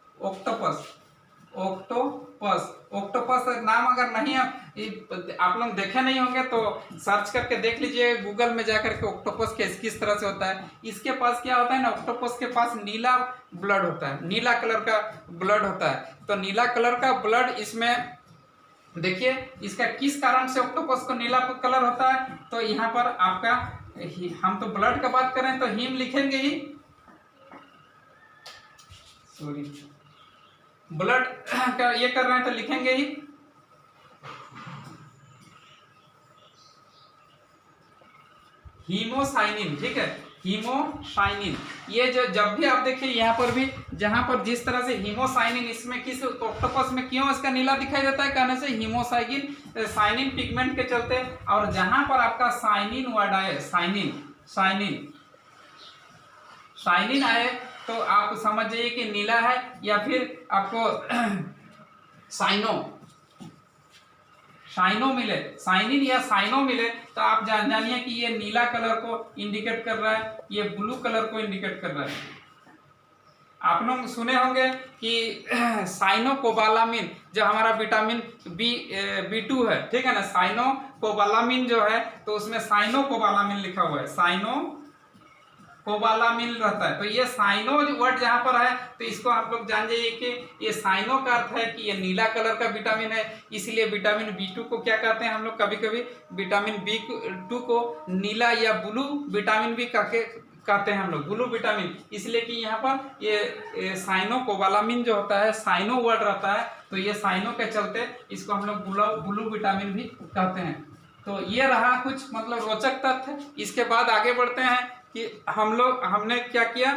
नाम अगर नहीं आप लोग देखे नहीं होंगे तो सर्च करके देख लीजिए गूगल में जाकर के ऑक्टोपस किस तरह से होता है। इसके पास क्या होता है ना, ऑक्टोपस के पास नीला ब्लड होता है, नीला कलर का ब्लड होता है। तो नीला कलर का ब्लड इसमें देखिए इसका किस कारण से ऑक्टोपस को नीला कलर होता है, तो यहाँ पर आपका हम तो ब्लड का बात करें तो हीम लिखेंगे ही, सॉरी ब्लड का ये कर रहे हैं तो लिखेंगे ही हीमोसाइनिन। ठीक है, हीमोसाइनिन, ये जो जब भी आप देखिए यहाँ पर भी जहां पर जिस तरह से हीमोसाइनिन इसमें किस ऑक्टोपस में क्यों इसका नीला दिखाई देता है, कहने से हीमोसाइनिन पिगमेंट के चलते। और जहां पर आपका साइनिन वर्ड आए, साइनिन आए तो आप समझ जाइए कि नीला है, या फिर आपको साइनिन या साइनो मिले तो आप जानिए कि ये नीला कलर को इंडिकेट कर रहा है, ये ब्लू कलर को इंडिकेट कर रहा है। आप लोग सुने होंगे कि साइनोकोबालामिन जो हमारा विटामिन B2 है, ठीक है ना, साइनोकोबालामिन जो है तो उसमें साइनोकोबालामिन लिखा हुआ है, साइनोकोबालामिन रहता है। तो ये साइनो वर्ड जहां पर है तो इसको आप लोग जान जाइए कि ये साइनो का अर्थ है कि ये नीला कलर का विटामिन है, इसलिए विटामिन B2 को क्या कहते हैं हम लोग, कभी कभी विटामिन B2 को नीला या ब्लू विटामिन भी कहते हैं हम लोग, ब्लू विटामिन, इसलिए कि यहाँ पर ये साइनोकोबालामिन जो होता है साइनो वर्ड रहता है, तो ये साइनो के चलते इसको हम लोग ब्लू विटामिन भी कहते हैं। तो ये रहा कुछ मतलब रोचक तथ्य। इसके बाद आगे बढ़ते हैं कि हमने क्या किया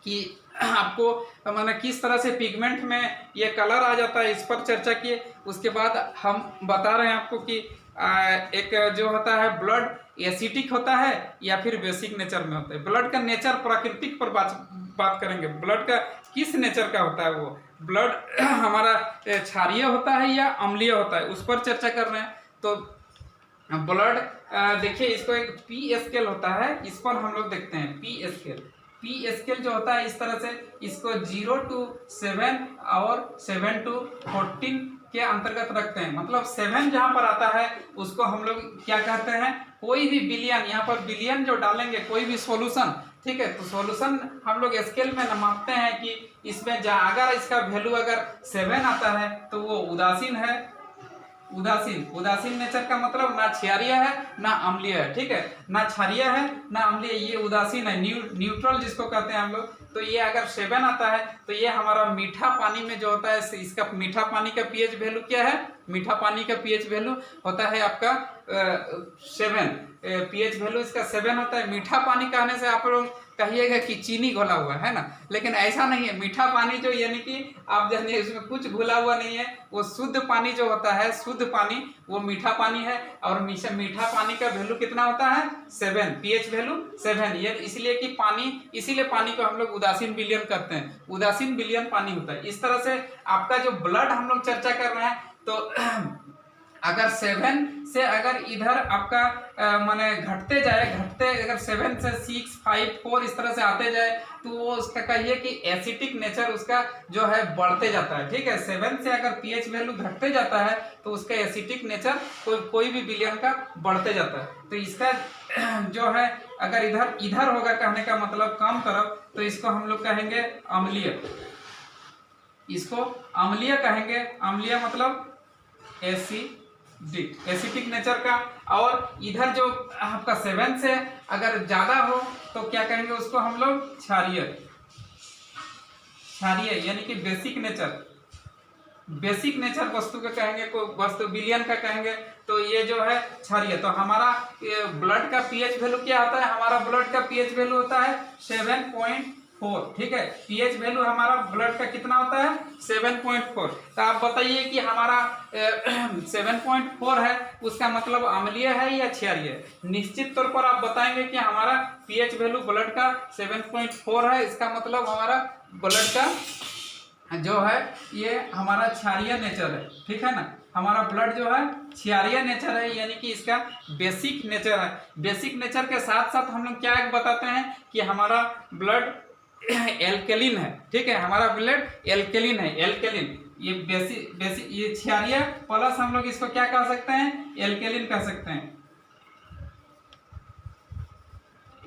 कि आपको मैंने किस तरह से पिगमेंट में ये कलर आ जाता है इस पर चर्चा किए। उसके बाद हम बता रहे हैं आपको कि एक जो होता है ब्लड एसिडिक होता है या फिर बेसिक नेचर में होता है। ब्लड का नेचर प्राकृतिक पर बात करेंगे, ब्लड का किस नेचर का होता है, वो ब्लड हमारा क्षारीय होता है या अम्लीय होता है, उस पर चर्चा कर रहे हैं। तो ब्लड देखिए इसको एक पी स्केल होता है, इस पर हम लोग देखते हैं पी स्केल जो होता है इस तरह से, इसको 0 to 7 और 7 to 14 के अंतर्गत रखते हैं। मतलब 7 जहां पर आता है उसको हम लोग क्या कहते हैं, कोई भी बिलियन, यहाँ पर बिलियन जो डालेंगे कोई भी सॉल्यूशन, ठीक है, तो सॉल्यूशन हम लोग स्केल में मापते हैं कि इसमें अगर इसका वैल्यू अगर 7 आता है तो वो उदासीन है, उदासीन नेचर का मतलब ना क्षारीय है ना अम्लीय है, ठीक है, ना क्षारीय है ना अम्लीय, ये उदासीन है, न्यूट्रल जिसको कहते हैं हम लोग। तो ये अगर 7 आता है तो ये हमारा मीठा पानी में जो होता है, इसका मीठा पानी का पीएच वैल्यू क्या है, मीठा पानी का पीएच वैल्यू होता है आपका 7, पीएच वैल्यू इसका 7 होता है। मीठा पानी कहने से आप लोग कहिएगा कि चीनी घोला हुआ है ना, लेकिन ऐसा नहीं है। मीठा पानी जो यानी कि आप जानिए इसमें कुछ घुला हुआ नहीं है, वो शुद्ध पानी जो होता है, शुद्ध पानी वो मीठा पानी है। और मीठा पानी का वैल्यू कितना होता है, 7, पीएच वैल्यू 7। ये इसीलिए पानी को हम लोग उदासीन विलयन कहते हैं, उदासीन विलयन पानी होता है। इस तरह से आपका जो ब्लड हम लोग चर्चा कर रहे हैं, तो अगर 7 से अगर इधर आपका माने घटते जाए, घटते अगर 7 से 6, 5, 4 इस तरह से आते जाए तो वो उसका कहिए कि एसिटिक नेचर उसका जो है बढ़ते जाता है। ठीक है, 7 से अगर पीएच वैल्यू घटते जाता है तो उसका एसिटिक नेचर कोई भी विलयन का बढ़ते जाता है। तो इसका जो है अगर इधर इधर होगा, कहने का मतलब कम तरफ, तो इसको हम लोग कहेंगे अम्लीय, इसको अम्लीय कहेंगे। अम्लीय मतलब एसिटिक नेचर का। और इधर जो आपका 7 से अगर ज्यादा हो तो क्या कहेंगे उसको हम लोग क्षारीय, क्षारीय यानी कि बेसिक नेचर, बेसिक नेचर वस्तु का कहेंगे, कोई वस्तु विलयन का कहेंगे तो ये जो है क्षारीय। तो हमारा ब्लड का पीएच वैल्यू क्या होता है, हमारा ब्लड का पीएच वैल्यू होता है 7.4। ठीक है, पीएच वैल्यू हमारा ब्लड का कितना होता है 7.4। तो आप बताइए कि हमारा 7.4 है, उसका मतलब अम्लीय है या क्षारीय है? निश्चित तौर पर आप बताएंगे कि हमारा पीएच वैल्यू ब्लड का 7.4 है, इसका मतलब हमारा ब्लड का जो है ये हमारा क्षारीय नेचर है। ठीक है ना, हमारा ब्लड जो है क्षारीय नेचर है, यानी कि इसका बेसिक नेचर है। बेसिक नेचर के साथ साथ हम लोग क्या एक बताते हैं कि हमारा ब्लड एल्केलिन है। ठीक है, हमारा ब्लड एल्केलिन है, एल्केलिन ये बेसिक ये क्षारीय प्लस हम लोग इसको क्या कह सकते हैं, एल्केलिन कह सकते हैं,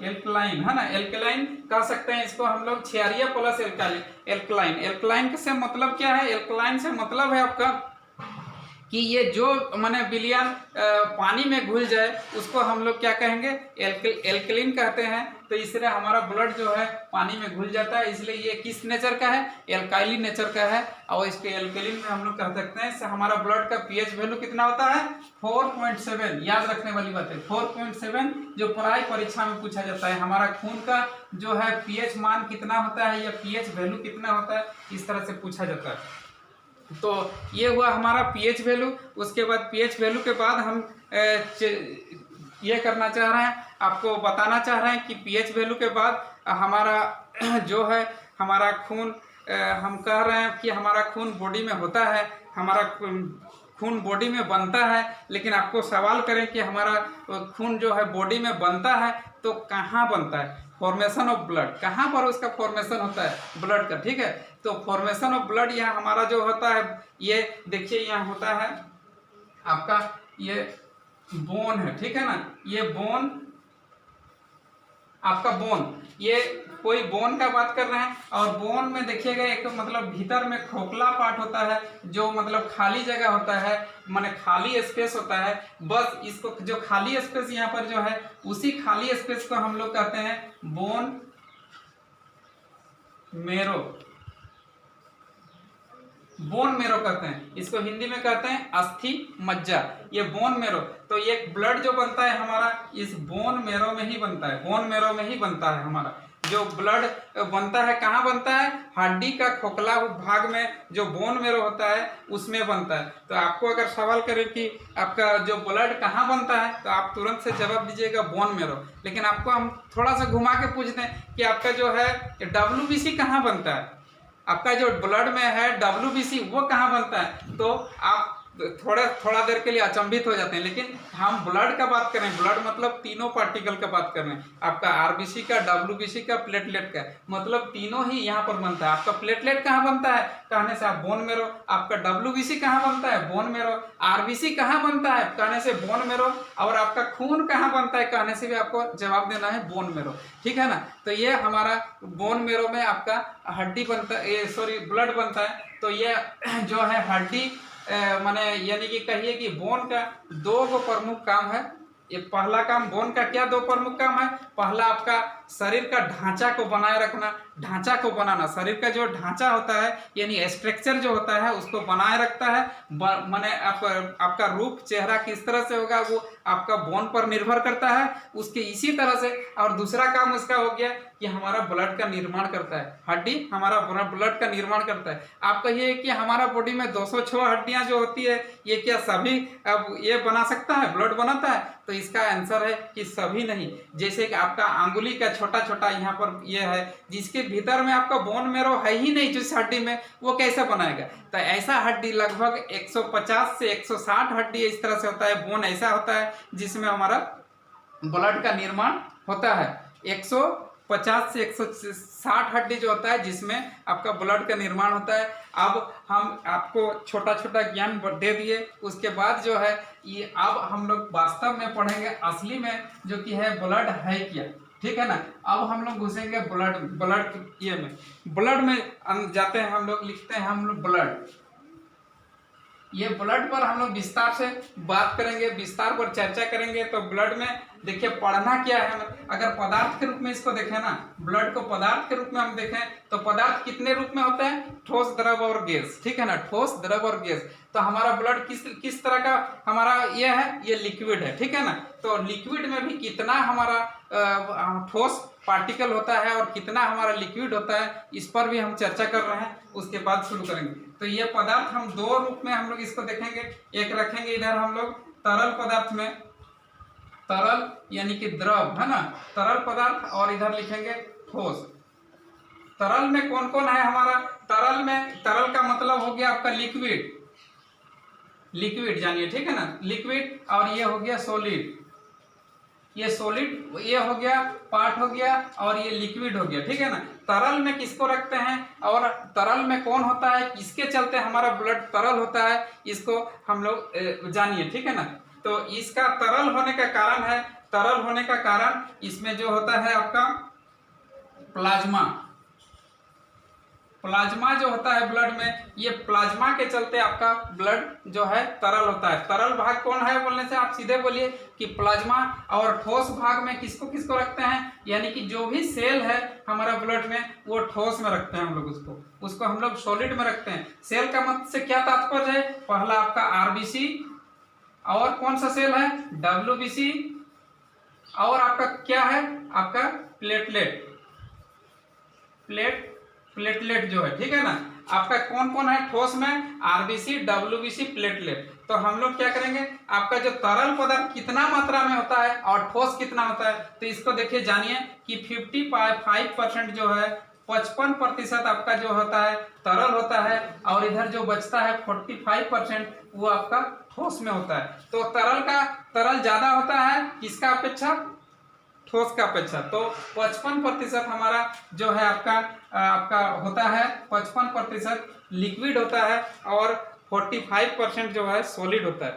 एल्कलाइन है ना, एल्कलाइन कह सकते हैं इसको हम लोग, क्षारीय प्लस एल्कलाइन। एल्कलाइन, एल्कलाइन से मतलब क्या है, एल्कलाइन से मतलब है आपका कि ये जो माने विलयन पानी में घुल जाए उसको हम लोग क्या कहेंगे, एल्कलिन कहते हैं। तो इसलिए हमारा ब्लड जो है पानी में घुल जाता है, इसलिए ये किस नेचर का है, एल्काइलिन नेचर का है। और इसके एल्कलिन में हम लोग कह सकते हैं हमारा ब्लड का पीएच वैल्यू कितना होता है 4.7। याद रखने वाली बात है 4.7, जो प्राय परीक्षा में पूछा जाता है हमारा खून का जो है पीएच मान कितना होता है या पीएच वैल्यू कितना होता है, इस तरह से पूछा जाता है। तो ये हुआ हमारा पीएच वैल्यू। उसके बाद पीएच वैल्यू के बाद हम ये करना चाह रहे हैं, आपको बताना चाह रहे हैं कि पीएच वैल्यू के बाद हमारा जो है हमारा खून, हम कह रहे हैं कि हमारा खून बॉडी में होता है, हमारा खून बॉडी में बनता है। लेकिन आपको सवाल करें कि हमारा खून जो है बॉडी में बनता है तो कहाँ बनता है, फॉर्मेशन ऑफ ब्लड, कहाँ पर उसका फॉर्मेशन होता है ब्लड का। ठीक है, तो फॉर्मेशन ऑफ ब्लड यहाँ हमारा जो होता है, ये देखिए यहाँ होता है आपका ये बोन है। ठीक है ना, ये बोन आपका बोन, ये कोई बोन का बात कर रहे हैं। और बोन में देखिएगा एक मतलब भीतर में खोखला पार्ट होता है, जो मतलब खाली जगह होता है, माने खाली स्पेस होता है। बस इसको जो खाली स्पेस यहाँ पर जो है, उसी खाली स्पेस को हम लोग कहते हैं बोन मेरो, बोन मेरो कहते हैं इसको, हिंदी में कहते हैं अस्थि मज्जा, ये बोन मेरो। तो ये ब्लड जो बनता है हमारा इस बोन मेरो में ही बनता है, बोन मेरो में ही बनता है हमारा जो ब्लड बनता है। कहाँ बनता है, हड्डी का खोखला भाग में जो बोन मेरो होता है उसमें बनता है। तो आपको अगर सवाल करें कि आपका जो ब्लड कहाँ बनता है, तो आप तुरंत से जवाब दीजिएगा बोन मेरो। लेकिन आपको हम थोड़ा सा घुमा के पूछते हैं कि आपका जो है WBC कहाँ बनता है, आपका जो ब्लड में है WBC वो कहाँ बनता है, तो आप थोड़ा देर के लिए अचंभित हो जाते हैं। लेकिन हम ब्लड का बात करें, ब्लड मतलब तीनों पार्टिकल का बात कर रहे हैं, आपका आरबीसी का, WBC का, प्लेटलेट का, मतलब तीनों ही यहाँ पर बनता है। आपका प्लेटलेट कहाँ बनता है कहने से आप बोन मेरो, आपका WBC कहाँ बनता है बोन मेरो, आरबीसी कहाँ बनता है कहने से बोन मेरो, और आपका खून कहाँ बनता है कहने से भी आपको जवाब देना है बोन मेरो। ठीक है ना, तो ये हमारा बोन मेरो में आपका हड्डी बनता है, ये सॉरी ब्लड बनता है। तो ये जो है हड्डी माने यानी कि कहिए कि बोन का दो प्रमुख काम है। ये पहला काम बोन का क्या दो प्रमुख काम है, पहला आपका शरीर का ढांचा को बनाए रखना, ढांचा को बनाना, शरीर का जो ढांचा होता है यानी स्ट्रक्चर जो होता है उसको बनाए रखता है। माने आपका रूप चेहरा किस तरह से होगा वो आपका बोन पर निर्भर करता है, उसके इसी तरह से। और दूसरा काम उसका हो गया कि हमारा ब्लड का निर्माण करता है, हड्डी हमारा ब्लड का निर्माण करता है। आप कहिए कि हमारा बॉडी में 206 हड्डियां जो होती है ये क्या सभी अब ये बना सकता है, ब्लड बनाता है, तो इसका आंसर है कि सभी नहीं। जैसे कि आपका अंगुली का छोटा छोटा यहाँ पर ये है, जिसके भीतर में आपका बोन मेरो है ही नहीं जिस हड्डी में, वो कैसे बनाएगा। तो ऐसा हड्डी लगभग 150 से 160 हड्डी इस तरह से होता है। बोन ऐसा होता है जिसमें हमारा ब्लड का निर्माण होता है। 150 से 160 हड्डी जो होता है जिसमें आपका ब्लड का निर्माण होता है। अब हम आपको छोटा छोटा ज्ञान दे दिए, उसके बाद जो है ये अब हम लोग वास्तव में पढ़ेंगे असली में जो कि है ब्लड है क्या, ठीक है ना। अब हम लोग घुसेंगे ब्लड ये में, ब्लड में जाते हैं हम लोग, लिखते हैं हम लोग ब्लड। ये ब्लड पर हम लोग विस्तार से बात करेंगे, विस्तार पर चर्चा करेंगे। तो ब्लड में देखिए पढ़ना क्या है, अगर पदार्थ के रूप में इसको देखें ना, ब्लड को पदार्थ के रूप में हम देखें तो पदार्थ कितने रूप में होता है, ठोस, द्रव और गैस, ठीक है ना, ठोस, द्रव और गैस। तो हमारा ब्लड किस तरह का हमारा ये है, ये लिक्विड है, ठीक है ना। तो लिक्विड में भी कितना हमारा ठोस पार्टिकल होता है और कितना हमारा लिक्विड होता है, इस पर भी हम चर्चा कर रहे हैं, उसके बाद शुरू करेंगे। तो ये पदार्थ हम दो रूप में हम लोग इसको देखेंगे। एक रखेंगे इधर हम लोग तरल पदार्थ में, तरल यानी कि द्रव है ना, तरल पदार्थ, और इधर लिखेंगे ठोस। तरल में कौन कौन है हमारा, तरल में, तरल का मतलब हो गया आपका लिक्विड, लिक्विड जानिए, ठीक है ना, लिक्विड। और ये हो गया सॉलिड, ये सॉलिड ये हो गया पार्ट हो गया, और ये लिक्विड हो गया, ठीक है ना। तरल में किसको रखते हैं और तरल में कौन होता है, किसके चलते हमारा ब्लड तरल होता है, इसको हम लोग जानिए, ठीक है ना। तो इसका तरल होने का कारण है, तरल होने का कारण इसमें जो होता है आपका प्लाज्मा, प्लाज्मा जो होता है ब्लड में, ये प्लाज्मा के चलते आपका ब्लड जो है तरल होता है। तरल भाग कौन है बोलने से आप सीधे बोलिए कि प्लाज्मा। और ठोस भाग में किसको किसको रखते हैं, यानी कि जो भी सेल है हमारा ब्लड में वो ठोस में रखते हैं हम लोग, उसको हम लोग सॉलिड में रखते हैं। सेल का मत से क्या तात्पर्य है, पहला आपका आरबीसी, और कौन सा सेल है, डब्ल्यूबीसी, और आपका क्या है, आपका प्लेटलेट, प्लेटलेट जो है, ठीक है ना। आपका कौन कौन है ठोस में, आरबीसी, डब्ल्यूबीसी, प्लेटलेट। तो हम लोग क्या करेंगे, आपका जो तरल पदार्थ कितना मात्रा में होता है और ठोस कितना होता है, तो इसको देखिए जानिए कि 55% जो है, 55% आपका जो होता है तरल होता है, और इधर जो बचता है 45% वो आपका ठोस में होता है। तो तरल ज्यादा होता है किसका अपेक्षा, ठोस का अपेक्षा। तो 55% हमारा जो है आपका होता है, 55% लिक्विड होता है, और 45% जो है सॉलिड होता है।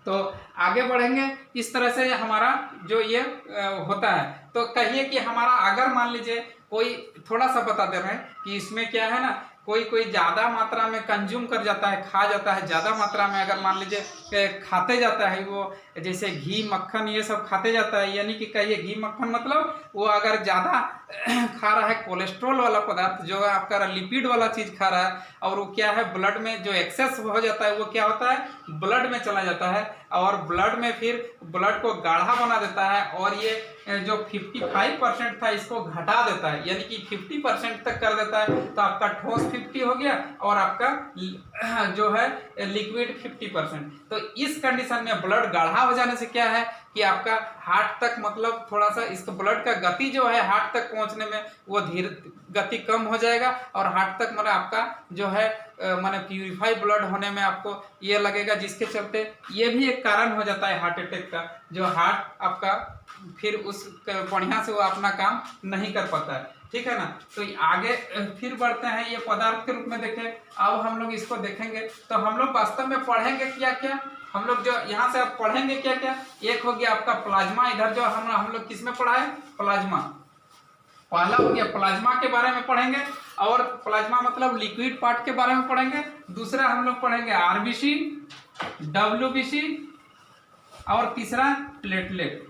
तो आगे बढ़ेंगे, इस तरह से हमारा जो ये होता है। तो कहिए कि हमारा अगर मान लीजिए कोई, थोड़ा सा बता दे रहे हैं कि इसमें क्या है ना, कोई ज्यादा मात्रा में कंज्यूम कर जाता है, खा जाता है ज्यादा मात्रा में, अगर मान लीजिए खाते जाता है वो, जैसे घी मक्खन ये सब खाते जाता है, यानी कि कहिए घी मक्खन मतलब वो अगर ज्यादा खा रहा है, कोलेस्ट्रॉल वाला पदार्थ जो है आपका लिपिड वाला चीज खा रहा है, और वो क्या है ब्लड में जो एक्सेस हो जाता है वो क्या होता है, ब्लड में चला जाता है, और ब्लड में फिर ब्लड को गाढ़ा बना देता है, और ये जो 55% था इसको घटा देता है, यानी कि 50% तक कर देता है। तो आपका ठोस 50 हो गया और आपका जो है लिक्विड 50%। तो इस कंडीशन में ब्लड गाढ़ा हो जाने से क्या है कि आपका हार्ट तक, मतलब थोड़ा सा इसका ब्लड का गति जो है हार्ट तक पहुंचने में वो धीरे गति कम हो जाएगा, और हार्ट तक मतलब आपका जो है माने प्यूरिफाई ब्लड होने में आपको ये लगेगा, जिसके चलते ये भी एक कारण हो जाता है हार्ट अटैक का, जो हार्ट आपका फिर उस बढ़िया से वो अपना काम नहीं कर पाता है, ठीक है ना। तो आगे फिर बढ़ते हैं, ये पदार्थ के रूप में देखें। अब हम लोग इसको देखेंगे तो हम लोग वास्तव में पढ़ेंगे क्या क्या, हम लोग जो यहाँ से आप पढ़ेंगे क्या क्या। एक हो गया आपका प्लाज्मा, इधर जो हम लोग किस में पढ़ा है, प्लाज्मा, पहला हो गया प्लाज्मा के बारे में पढ़ेंगे, और प्लाज्मा मतलब लिक्विड पार्ट के बारे में पढ़ेंगे। दूसरा हम लोग पढ़ेंगे आरबीसी, डब्ल्यूबीसी, और तीसरा प्लेटलेट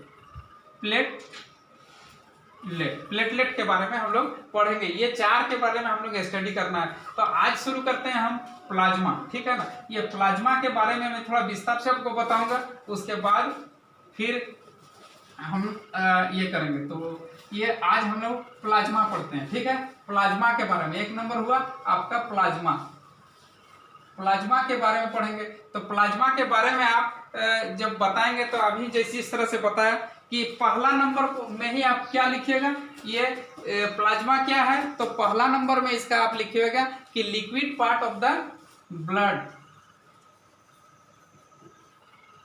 के बारे में हम लोग पढ़ेंगे। ये चार के बारे में हम लोग स्टडी करना है। तो आज शुरू करते हैं हम प्लाज्मा, ठीक है ना। ये प्लाज्मा के बारे में मैं थोड़ा विस्तार से आपको बताऊंगा, उसके बाद फिर हम ये करेंगे। तो ये आज हम लोग प्लाज्मा पढ़ते हैं, ठीक है। प्लाज्मा के बारे में एक नंबर हुआ आपका प्लाज्मा, प्लाज्मा के बारे में पढ़ेंगे। तो प्लाज्मा के बारे में आप जब बताएंगे तो अभी जैसे इस तरह से बताया कि पहला नंबर में ही आप क्या लिखिएगा, ये प्लाज्मा क्या है, तो पहला नंबर में इसका आप लिखिएगा कि liquid part of the blood,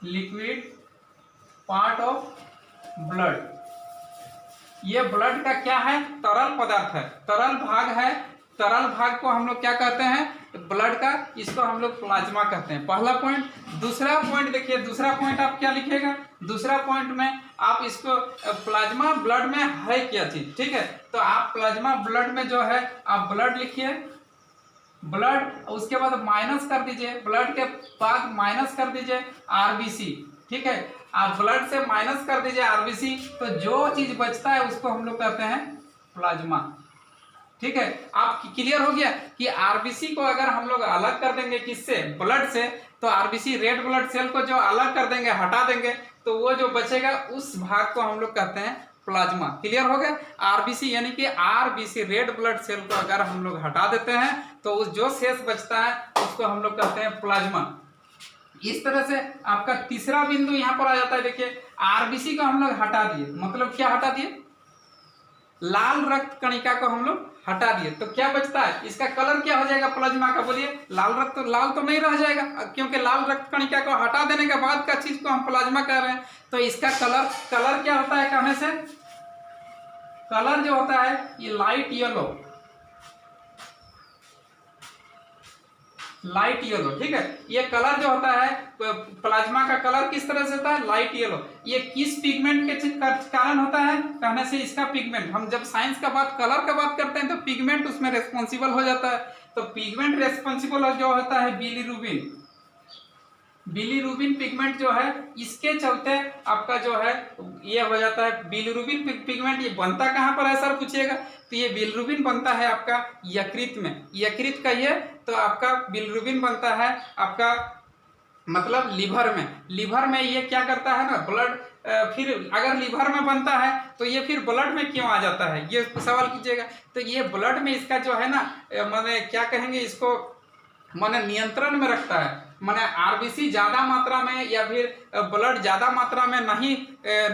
liquid part of blood. ये ब्लड का क्या है, तरल पदार्थ है, तरल भाग है। तरल भाग को हम लोग क्या कहते हैं, ब्लड का, इसको हम लोग प्लाज्मा कहते हैं। पहला पॉइंट। दूसरा पॉइंट देखिए, दूसरा पॉइंट आप क्या लिखिएगा, दूसरा पॉइंट में आप इसको प्लाज्मा ब्लड में है क्या चीज, ठीक है, तो आप प्लाज्मा ब्लड में जो है आप ब्लड लिखिए, ब्लड, उसके बाद माइनस कर दीजिए, ब्लड के बाद माइनस कर दीजिए आरबीसी, ठीक है, आप ब्लड से माइनस कर दीजिए आरबीसी, तो जो चीज बचता है उसको हम लोग कहते हैं प्लाज्मा, ठीक है। आप क्लियर हो गया कि आरबीसी को अगर हम लोग अलग कर देंगे किससे, ब्लड से, तो आरबीसी रेड ब्लड सेल को जो अलग कर देंगे, हटा देंगे, तो वो जो बचेगा उस भाग को हम लोग कहते हैं प्लाज्मा। क्लियर हो गया। आरबीसी यानी कि आरबीसी रेड ब्लड सेल को अगर हम लोग हटा देते हैं तो उस जो शेष बचता है उसको हम लोग कहते हैं प्लाज्मा। इस तरह से आपका तीसरा बिंदु यहां पर आ जाता है। देखिए, आरबीसी को हम लोग हटा दिए, मतलब क्या हटा दिए, लाल रक्त कणिका को हम लोग हटा दिए, तो क्या बचता है, इसका कलर क्या हो जाएगा प्लाज्मा का, बोलिए। लाल तो नहीं रह जाएगा, क्योंकि लाल रक्त कणिका को हटा देने के बाद का चीज को हम प्लाज्मा कह रहे हैं, तो इसका कलर क्या होता है कहने से, कलर जो होता है ये लाइट येलो, लाइट येलो, ठीक है। ये कलर जो होता है प्लाज्मा का कलर किस तरह से होता है, लाइट येलो। ये किस पिगमेंट के कारण होता है कहने से, इसका पिगमेंट, हम जब साइंस का बात, कलर का बात करते हैं तो पिगमेंट उसमें रेस्पॉन्सिबल हो जाता है। तो पिगमेंट रेस्पॉन्सिबल जो होता है बिलीरुबिन, बिलीरुबिन पिगमेंट जो है, इसके चलते आपका जो है ये हो जाता है बिलीरुबिन पिगमेंट। ये बनता कहाँ पर है सर पूछिएगा, तो ये बिलीरुबिन बनता है आपका यकृत में, यकृत कहिए तो आपका बिलीरुबिन बनता है आपका मतलब लीवर में। लीवर में ये क्या करता है ना, ब्लड, फिर अगर लीवर में बनता है तो ये फिर ब्लड में क्यों आ जाता है, ये सवाल कीजिएगा। तो ये ब्लड में इसका जो है ना, माने क्या कहेंगे इसको, माने नियंत्रण में रखता है, माने आरबीसी ज्यादा मात्रा में या फिर ब्लड ज्यादा मात्रा में नहीं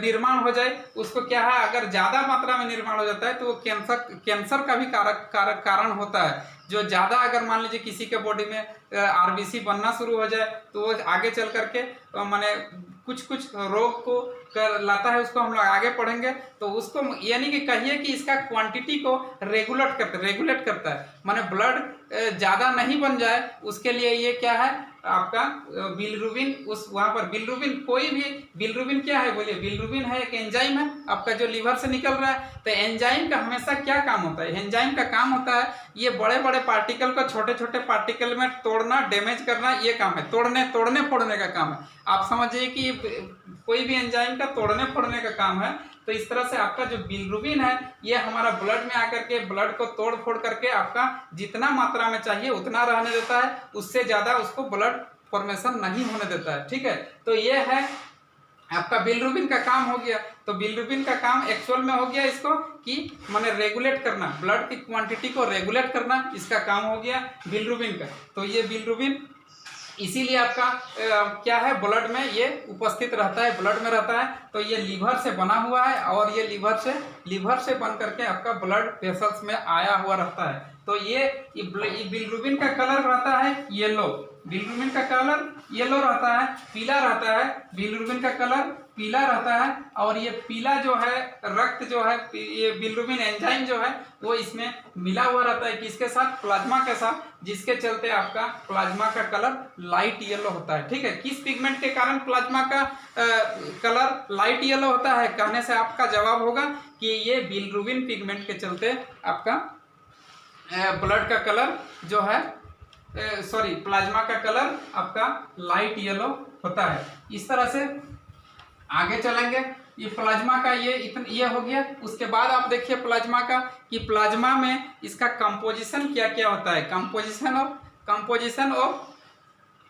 निर्माण हो जाए, उसको क्या है, अगर ज्यादा मात्रा में निर्माण हो जाता है तो वो कैंसर का भी कारण होता है। जो ज्यादा अगर मान लीजिए किसी के बॉडी में आरबीसी बनना शुरू हो जाए तो वो आगे चल करके माने कुछ रोग को कर लाता है, उसको हम लोग आगे पढ़ेंगे। तो उसको यानी कि कहिए कि इसका क्वांटिटी को रेगुलेट करता है, माने ब्लड ज़्यादा नहीं बन जाए उसके लिए ये क्या है आपका बिलीरुबिन, उस वहाँ पर बिलीरुबिन, कोई भी बिलीरुबिन क्या है बोलिए, बिलीरुबिन है एक एंजाइम है आपका जो लीवर से निकल रहा है। तो एंजाइम का हमेशा क्या काम होता है, एंजाइम का काम होता है ये बड़े बड़े पार्टिकल को छोटे छोटे पार्टिकल में तोड़ना, डैमेज करना, ये काम है, तोड़ने फोड़ने का काम है। आप समझिए कि कोई भी एंजाइम का तोड़ने फोड़ने का काम है। तो इस तरह से आपका जो बिलीरुबिन है ये हमारा ब्लड में आकर के ब्लड को तोड़ फोड़ करके आपका जितना मात्रा में चाहिए उतना रहने देता है, उससे ज्यादा उसको ब्लड फॉर्मेशन नहीं होने देता है, ठीक है। तो ये है आपका बिलीरुबिन का काम हो गया। तो बिलीरुबिन का काम एक्चुअल में हो गया इसको कि माने रेगुलेट करना, ब्लड की क्वांटिटी को रेगुलेट करना, इसका काम हो गया बिलीरुबिन का। तो ये बिलीरुबिन इसीलिए आपका क्या है ब्लड में ये उपस्थित रहता है, ब्लड में रहता है। तो ये लीवर से बना हुआ है और ये लीवर से बन करके आपका ब्लड वेसल्स में आया हुआ रहता है। तो ये बिलीरुबिन का कलर रहता है येलो, बिलीरुबिन का कलर येलो रहता है, पीला रहता है, बिलीरुबिन का कलर पीला रहता है। और ये पीला जो है रक्त जो है, ये बिलीरुबिन एंजाइम जो है वो इसमें मिला हुआ रहता है किसके साथ, प्लाज्मा के साथ, जिसके चलते आपका प्लाज्मा का कलर लाइट येलो होता है, ठीक है। किस पिगमेंट के कारण प्लाज्मा का कलर लाइट येलो होता है कहने से आपका जवाब होगा कि ये बिलीरुबिन पिगमेंट के चलते आपका ब्लड का कलर जो है प्लाज्मा का कलर आपका लाइट येलो होता है। इस तरह से आगे चलेंगे। ये प्लाज्मा का ये हो गया। उसके बाद आप देखिए प्लाज्मा का कि प्लाज्मा में इसका कंपोजिशन क्या क्या होता है, कंपोजिशन ऑफ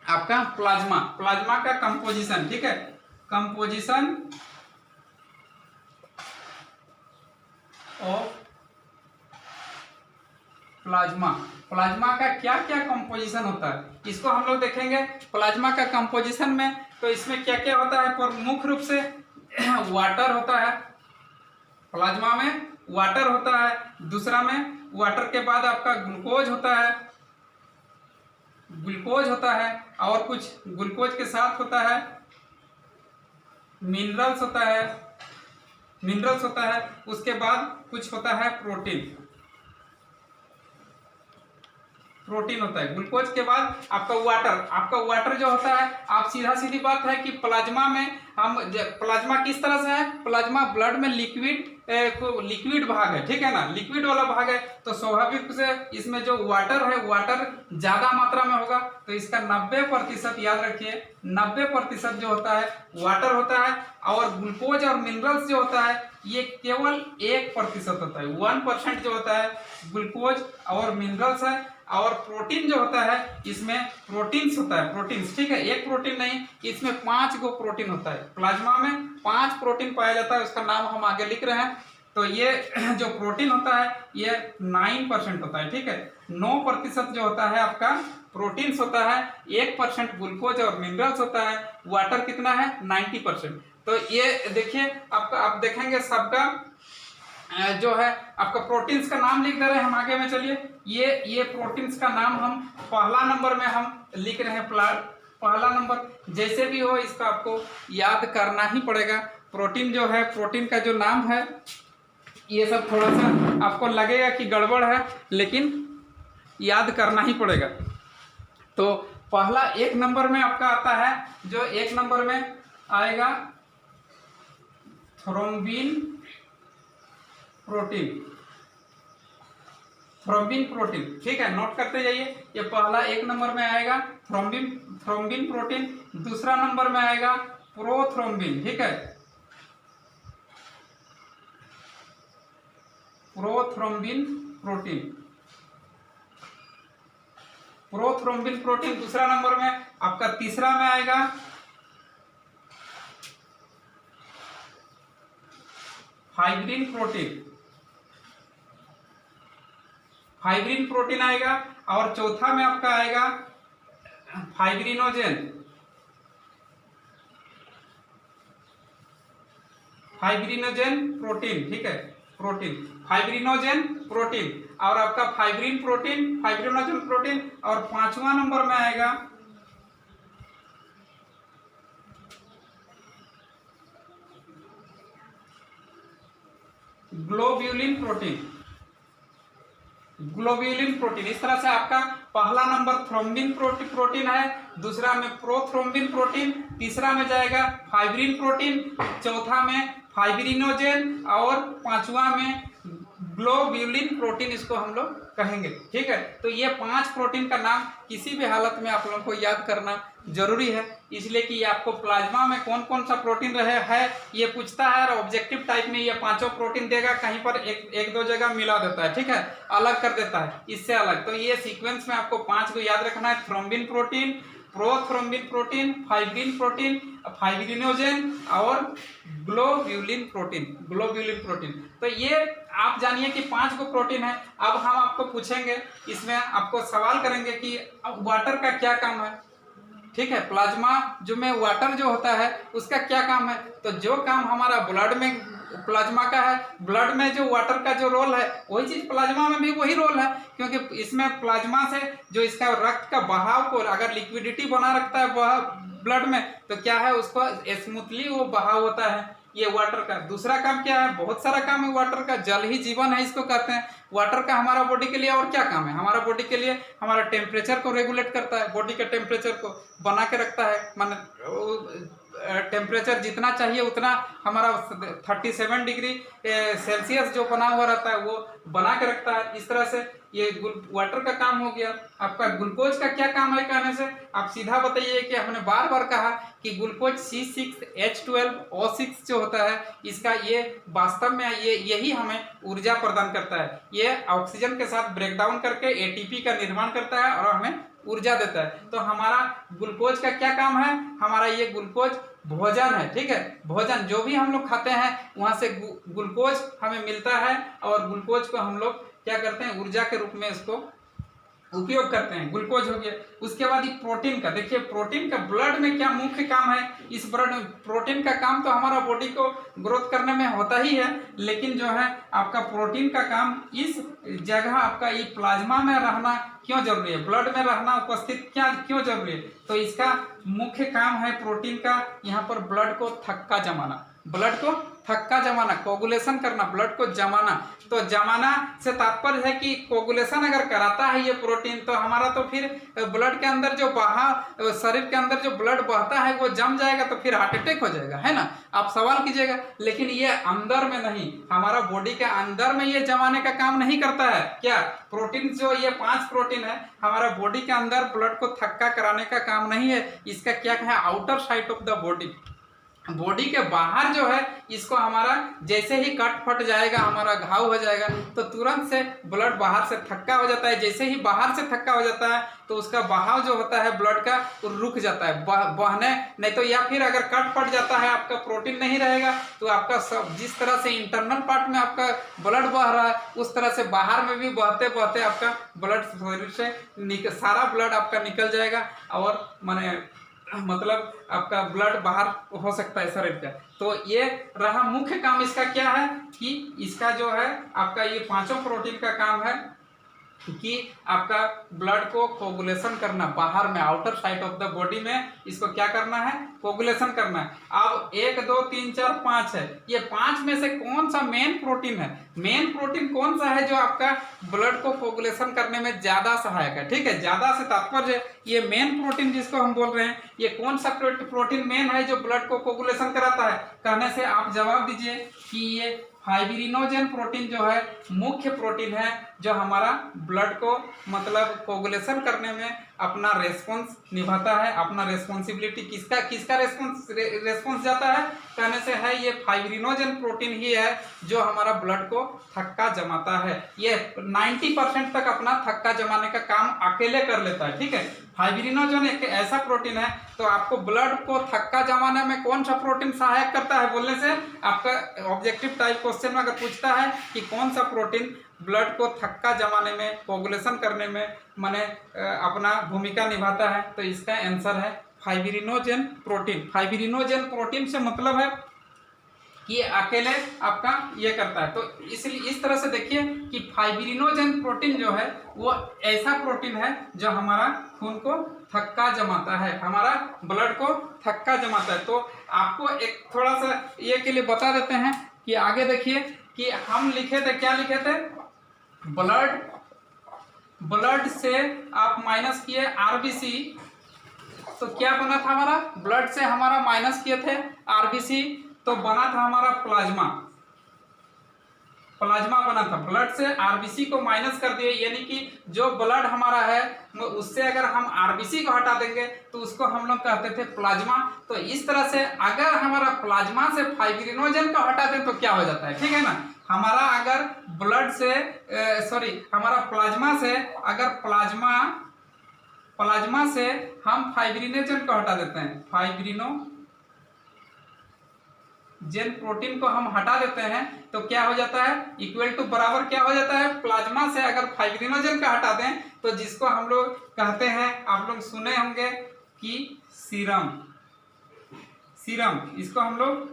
आपका प्लाज्मा का कंपोजिशन, ठीक है। कंपोजिशन ऑफ प्लाज्मा का क्या क्या कंपोजिशन होता है इसको हम लोग देखेंगे। प्लाज्मा का कंपोजिशन में तो इसमें क्या क्या होता है, पर मुख्य रूप से वाटर होता है, प्लाज्मा में वाटर होता है, दूसरा में वाटर के बाद आपका ग्लूकोज होता है, ग्लूकोज होता है, और कुछ ग्लूकोज के साथ होता है मिनरल्स होता है, मिनरल्स होता है, उसके बाद कुछ होता है प्रोटीन, प्रोटीन होता है। ग्लूकोज के बाद आपका वाटर, आपका वाटर जो होता है, आप सीधा सीधी बात है कि प्लाज्मा में हम प्लाज्मा किस तरह से है, प्लाज्मा ब्लड में लिक्विड भाग है, ठीक है ना, लिक्विड वाला भाग है, तो स्वाभाविक से इसमें जो वाटर है, वाटर ज्यादा मात्रा में होगा, तो इसका 90% याद रखिए, 90% जो होता है वाटर होता है, और ग्लूकोज और मिनरल्स जो होता है ये केवल 1% होता है, 1% जो होता है ग्लूकोज और मिनरल्स है, और प्रोटीन जो होता है इसमें प्रोटीन्स होता है, प्रोटीन्स, ठीक है, एक प्रोटीन नहीं, इसमें 5 गो प्रोटीन होता है, प्लाज्मा में 5 प्रोटीन पाया जाता है, उसका नाम हम आगे लिख रहे हैं। तो ये जो प्रोटीन होता है ये 9% होता है, ठीक है, 9% जो होता है आपका प्रोटीन्स होता है, 1% ग्लूकोज और मिनरल्स होता है, वाटर कितना है 90%। तो ये देखिए आपका, आप देखेंगे सबका जो है आपका प्रोटीन्स का नाम लिख दे रहे हैं हम आगे में, चलिए ये प्रोटीन्स का नाम हम पहला नंबर में हम लिख रहे हैं, पहला नंबर जैसे भी हो इसका आपको याद करना ही पड़ेगा। प्रोटीन जो है, प्रोटीन का जो नाम है, ये सब थोड़ा सा आपको लगेगा कि गड़बड़ है, लेकिन याद करना ही पड़ेगा। तो पहला 1 नंबर में आपका आता है, जो 1 नंबर में आएगा थ्रोम्बिन प्रोटीन, थ्रोम्बिन प्रोटीन, ठीक है, नोट करते जाइए। ये पहला 1 नंबर में आएगा थ्रोम्बिन प्रोटीन, दूसरा नंबर में आएगा प्रोथ्रोम्बिन, ठीक है, प्रोथ्रोम्बिन प्रोटीन, प्रोथ्रोम्बिन प्रोटीन दूसरा नंबर में। आपका तीसरा में आएगा फाइब्रिन प्रोटीन, फाइब्रिन प्रोटीन आएगा, और चौथा में आपका आएगा फाइब्रिनोजेन, फाइब्रिनोजेन प्रोटीन, ठीक है, प्रोटीन फाइब्रिनोजेन प्रोटीन, और आपका फाइब्रिन प्रोटीन, फाइब्रिनोजेन प्रोटीन, और 5वां नंबर में आएगा ग्लोब्यूलिन प्रोटीन, ग्लोब्यूलिन प्रोटीन। इस तरह से आपका पहला नंबर थ्रोम्बिन प्रोटीन है, दूसरा में प्रोथ्रोम्बिन प्रोटीन, तीसरा में जाएगा फाइब्रिन प्रोटीन, चौथा में फाइब्रिनोजेन, और 5वां में ग्लोब्यूलिन प्रोटीन इसको हम लोग कहेंगे, ठीक है। तो ये 5 प्रोटीन का नाम किसी भी हालत में आप लोगों को याद करना जरूरी है, इसलिए कि ये आपको प्लाज्मा में कौन कौन सा प्रोटीन रहे है ये पूछता है, और ऑब्जेक्टिव टाइप में ये 5 प्रोटीन देगा, कहीं पर एक दो जगह मिला देता है, ठीक है, अलग कर देता है इससे अलग। तो ये सीक्वेंस में आपको 5 को याद रखना है, thrombin protein, prothrombin protein, fibrin protein, fibrinogen, और ग्लोब्यूलिन प्रोटीन, ग्लोब्यूलिन प्रोटीन। तो ये आप जानिए कि 5 को प्रोटीन है। अब हम आपको पूछेंगे, इसमें आपको सवाल करेंगे कि अब वाटर का क्या काम है, ठीक है, प्लाज्मा जो में वाटर जो होता है उसका क्या काम है। तो जो काम हमारा ब्लड में प्लाज्मा का है, ब्लड में जो वाटर का जो रोल है वही चीज प्लाज्मा में भी वही रोल है, क्योंकि इसमें प्लाज्मा से जो इसका रक्त का बहाव को अगर लिक्विडिटी बना रखता है वह ब्लड में, तो क्या है उसको स्मूथली वो बहाव होता है, ये वाटर का। दूसरा काम क्या है, बहुत सारा काम है वाटर का, जल ही जीवन है इसको कहते हैं। वाटर का हमारा बॉडी के लिए और क्या काम है, हमारा बॉडी के लिए हमारा टेम्परेचर को रेगुलेट करता है, बॉडी के टेम्परेचर को बना के रखता है, माने टेम्परेचर जितना चाहिए उतना हमारा 37 डिग्री सेल्सियस जो बना हुआ रहता है वो बना के रखता है। इस तरह से ये वाटर का काम हो गया। आपका ग्लूकोज का क्या काम है कहने से आप सीधा बताइए कि हमने बार बार कहा कि ग्लूकोज C6H12O6 जो होता है इसका ये वास्तव में यही हमें ऊर्जा प्रदान करता है। ये ऑक्सीजन के साथ ब्रेक डाउन करके ATP का निर्माण करता है और हमें ऊर्जा देता है। तो हमारा ग्लूकोज का क्या काम है, हमारा ये ग्लूकोज भोजन है, ठीक है, भोजन जो भी हम लोग खाते हैं वहां से ग्लूकोज हमें मिलता है, और ग्लूकोज को हम लोग क्या करते हैं ऊर्जा के रूप में इसको उपयोग करते हैं, ग्लूकोज हो गया। उसके बाद ये प्रोटीन का, देखिए प्रोटीन का ब्लड में क्या मुख्य काम है। इस ब्लड प्रोटीन का काम तो हमारा बॉडी को ग्रोथ करने में होता ही है, लेकिन जो है आपका प्रोटीन का काम इस जगह आपका ये प्लाज्मा में रहना क्यों जरूरी है, ब्लड में रहना उपस्थित क्या क्यों जरूरी है। तो इसका मुख्य काम है प्रोटीन का यहाँ पर ब्लड को थक्का जमाना, ब्लड को थक्का जमाना, कोगुलेशन करना, ब्लड को जमाना। तो जमाना से तात्पर्य है कि कोगुलेशन अगर कराता है ये प्रोटीन, तो हमारा तो फिर ब्लड के अंदर जो बहाव, शरीर के अंदर जो ब्लड बहता है वो जम जाएगा, तो फिर हार्ट अटैक हो जाएगा, है ना। आप सवाल कीजिएगा, लेकिन ये अंदर में नहीं, हमारा बॉडी के अंदर में ये जमाने का काम नहीं करता है। क्या प्रोटीन, जो ये 5 प्रोटीन है हमारा बॉडी के अंदर ब्लड को थक्का कराने का काम नहीं है। इसका क्या है, outer side of the body, body के बाहर जो है इसको हमारा जैसे ही कट फट जाएगा, हमारा घाव हो जाएगा, तो तुरंत से ब्लड बाहर से थक्का हो जाता है। जैसे ही बाहर से थक्का हो जाता है तो उसका बहाव जो होता है ब्लड का तो रुक जाता है बहने, नहीं तो या फिर अगर कट फट जाता है, आपका प्रोटीन नहीं रहेगा, तो आपका सब जिस तरह से इंटरनल पार्ट में आपका ब्लड बह रहा है उस तरह से बाहर में भी बहते बहते आपका ब्लड शरीर से सारा ब्लड आपका निकल जाएगा, और माने मतलब आपका ब्लड बाहर हो सकता है शरीर का। तो ये रहा मुख्य काम इसका क्या है कि इसका जो है आपका ये 5 प्रोटीन का काम है कि आपका ब्लड को कोगुलेशन करना, बाहर में outer side of the body में इसको क्या करना है, कोगुलेशन करना है। अब 1 2 3 4 5 है, ये 5 में से कौन सा मेन प्रोटीन है, मेन प्रोटीन कौन सा है जो आपका ब्लड को कोगुलेशन करने में ज्यादा सहायक है। ठीक है, ज्यादा से तात्पर्य ये मेन प्रोटीन जिसको हम बोल रहे हैं, ये कौन सा प्रोटीन मेन है जो ब्लड को कोगुलेशन कराता है। कहने से आप जवाब दीजिए कि ये फाइब्रिनोजेन प्रोटीन जो है मुख्य प्रोटीन है जो हमारा ब्लड को मतलब कोगुलेशन करने में अपना रेस्पॉन्स निभाता है, अपना रेस्पॉन्सिबिलिटी किसका रेस्पॉन्स जाता है, कहने से है ये फाइब्रिनोजेन प्रोटीन ही है जो हमारा ब्लड को थक्का जमाता है। ये 90% तक अपना थक्का जमाने का काम अकेले कर लेता है। ठीक है, फाइब्रिनोजेन एक ऐसा प्रोटीन है, तो आपको ब्लड को थक्का जमाने में कौन सा प्रोटीन सहायक करता है बोलने से आपका ऑब्जेक्टिव टाइप क्वेश्चन में अगर पूछता है कि कौन सा प्रोटीन ब्लड को थक्का जमाने में, कोगुलेशन करने में माने अपना भूमिका निभाता है, तो इसका आंसर है फाइब्रिनोजेन प्रोटीन। फाइब्रिनोजेन प्रोटीन से मतलब है कि अकेले आपका ये करता है। तो इसलिए इस तरह से देखिए कि फाइब्रिनोजेन प्रोटीन जो है वो ऐसा प्रोटीन है जो हमारा खून को थक्का जमाता है, हमारा ब्लड को थक्का जमाता है। तो आपको एक थोड़ा सा ये के लिए बता देते हैं कि आगे देखिए कि हम लिखे थे, क्या लिखे थे, ब्लड से आप माइनस किए आरबीसी, तो क्या बना था हमारा, ब्लड से हमारा माइनस किए थे आरबीसी, तो बना था हमारा प्लाज्मा बना था। ब्लड से आरबीसी को माइनस कर दिए, यानी कि जो ब्लड हमारा है उससे अगर हम आरबीसी को हटा देंगे तो उसको हम लोग कहते थे प्लाज्मा। तो इस तरह से अगर हमारा प्लाज्मा से फाइब्रिनोजेन को हटा दें तो क्या हो जाता है, ठीक है ना। हमारा अगर ब्लड से हमारा प्लाज्मा से अगर प्लाज्मा से हम फाइब्रिनोजेन को हटा देते हैं, फाइब्रिनोजेन प्रोटीन को हम हटा देते हैं, तो क्या हो जाता है, इक्वल टू बराबर क्या हो जाता है, प्लाज्मा से अगर फाइब्रिनोजेन का हटा दें तो जिसको हम लोग कहते हैं, आप लोग सुने होंगे कि सीरम, इसको हम लोग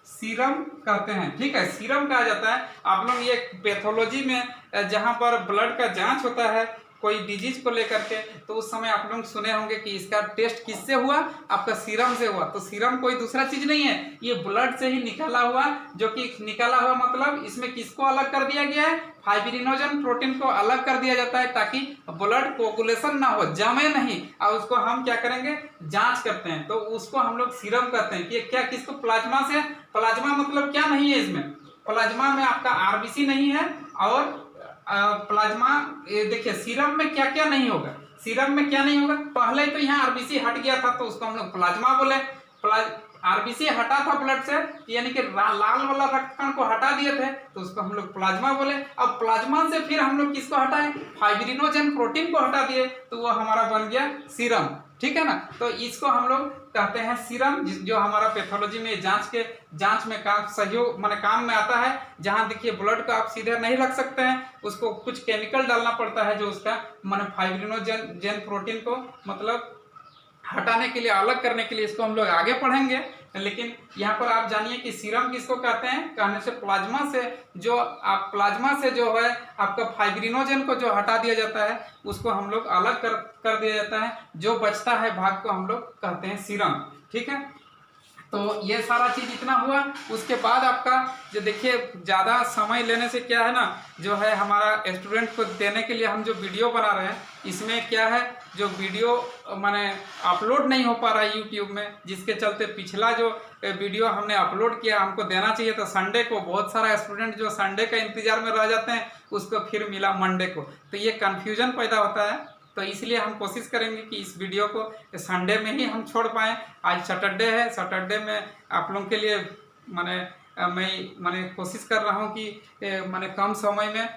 सीरम कहते हैं। ठीक है, सीरम कहा जाता है। आप लोग ये पैथोलॉजी में जहां पर ब्लड का जांच होता है कोई डिजीज को लेकर के, तो उस समय आप लोग सुने होंगे कि इसका टेस्ट किससे हुआ, आपका सीरम से हुआ। तो सीरम कोई दूसरा चीज नहीं है, ये ब्लड से ही निकाला हुआ, जो कि निकाला हुआ मतलब इसमें किसको अलग कर दिया गया है, फाइब्रिनोजेन प्रोटीन को अलग कर दिया जाता है ताकि ब्लड कोगुलेशन ना हो, जमे नहीं, और उसको हम क्या करेंगे, जांच करते हैं, तो उसको हम लोग सीरम कहते हैं। कि क्या किसको, प्लाज्मा से। प्लाज्मा मतलब क्या नहीं है, इसमें प्लाज्मा में आपका आरबीसी नहीं है, और प्लाज्मा देखिए सीरम में क्या क्या नहीं होगा, सीरम में क्या नहीं होगा, पहले तो यहाँ आरबीसी हट गया था तो उसको हम लोग प्लाज्मा बोले। आरबीसी हटा था ब्लड से, यानी कि लाल वाला रक्तकण को हटा दिए थे, तो उसको हम लोग प्लाज्मा बोले। अब प्लाज्मा से फिर हम लोग किसको हटाए, फाइब्रिनोजेन प्रोटीन को हटा दिए, तो वो हमारा बन गया सीरम। ठीक है ना। तो इसको हम लोग कहते हैं सीरम, जो हमारा पैथोलॉजी में जांच में काम सहयोग माने काम में आता है। जहां देखिए ब्लड को आप सीधे नहीं रख सकते हैं, उसको कुछ केमिकल डालना पड़ता है जो उसका माने फाइब्रिनोजेन प्रोटीन को मतलब हटाने के लिए, अलग करने के लिए, इसको हम लोग आगे पढ़ेंगे। लेकिन यहाँ पर आप जानिए कि सीरम किसको कहते हैं। कहने से प्लाज्मा से जो है आपका फाइब्रिनोजेन को जो हटा दिया जाता है, उसको हम लोग अलग कर दिया जाता है। जो बचता है भाग को हम लोग कहते हैं सीरम। ठीक है, तो ये सारा चीज इतना हुआ। उसके बाद आपका जो देखिए ज़्यादा समय लेने से क्या है ना, जो है हमारा स्टूडेंट को देने के लिए हम जो वीडियो बना रहे हैं, इसमें क्या है जो वीडियो माने अपलोड नहीं हो पा रहा है यूट्यूब में, जिसके चलते पिछला जो वीडियो हमने अपलोड किया हमको देना चाहिए था संडे को। बहुत सारा स्टूडेंट जो संडे का इंतजार में रह जाते हैं, उसको फिर मिला मंडे को, तो ये कन्फ्यूजन पैदा होता है। तो इसलिए हम कोशिश करेंगे कि इस वीडियो को संडे में ही हम छोड़ पाएँ। आज सैटरडे है, सैटरडे में आप लोगों के लिए मैं कोशिश कर रहा हूँ कि मैंने कम समय में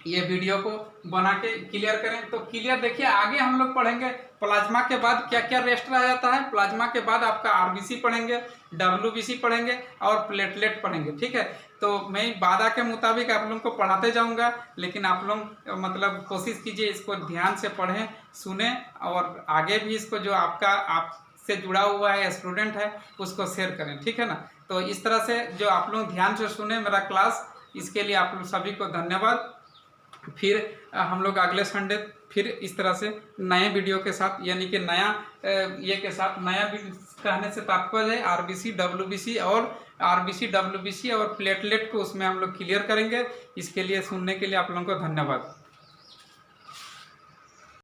ये वीडियो को बना के क्लियर करें। तो क्लियर देखिए, आगे हम लोग पढ़ेंगे प्लाज्मा के बाद क्या क्या रेस्ट रह जाता है। प्लाज्मा के बाद आपका आरबीसी पढ़ेंगे, डब्ल्यूबीसी पढ़ेंगे और प्लेटलेट पढ़ेंगे। ठीक है, तो मैं वादा के मुताबिक आप लोगों को पढ़ाते जाऊंगा, लेकिन आप लोग मतलब कोशिश कीजिए इसको ध्यान से पढ़ें, सुने और आगे भी इसको जो आपसे जुड़ा हुआ है स्टूडेंट है उसको शेयर करें। ठीक है ना। तो इस तरह से जो आप लोग ध्यान से सुने मेरा क्लास, इसके लिए आप लोग सभी को धन्यवाद। फिर हम लोग अगले संडे फिर इस तरह से नए वीडियो के साथ, यानी कि नया कहने से तात्पर्य है आरबीसी डब्ल्यूबीसी और प्लेटलेट को उसमें हम लोग क्लियर करेंगे। इसके लिए सुनने के लिए आप लोगों को धन्यवाद।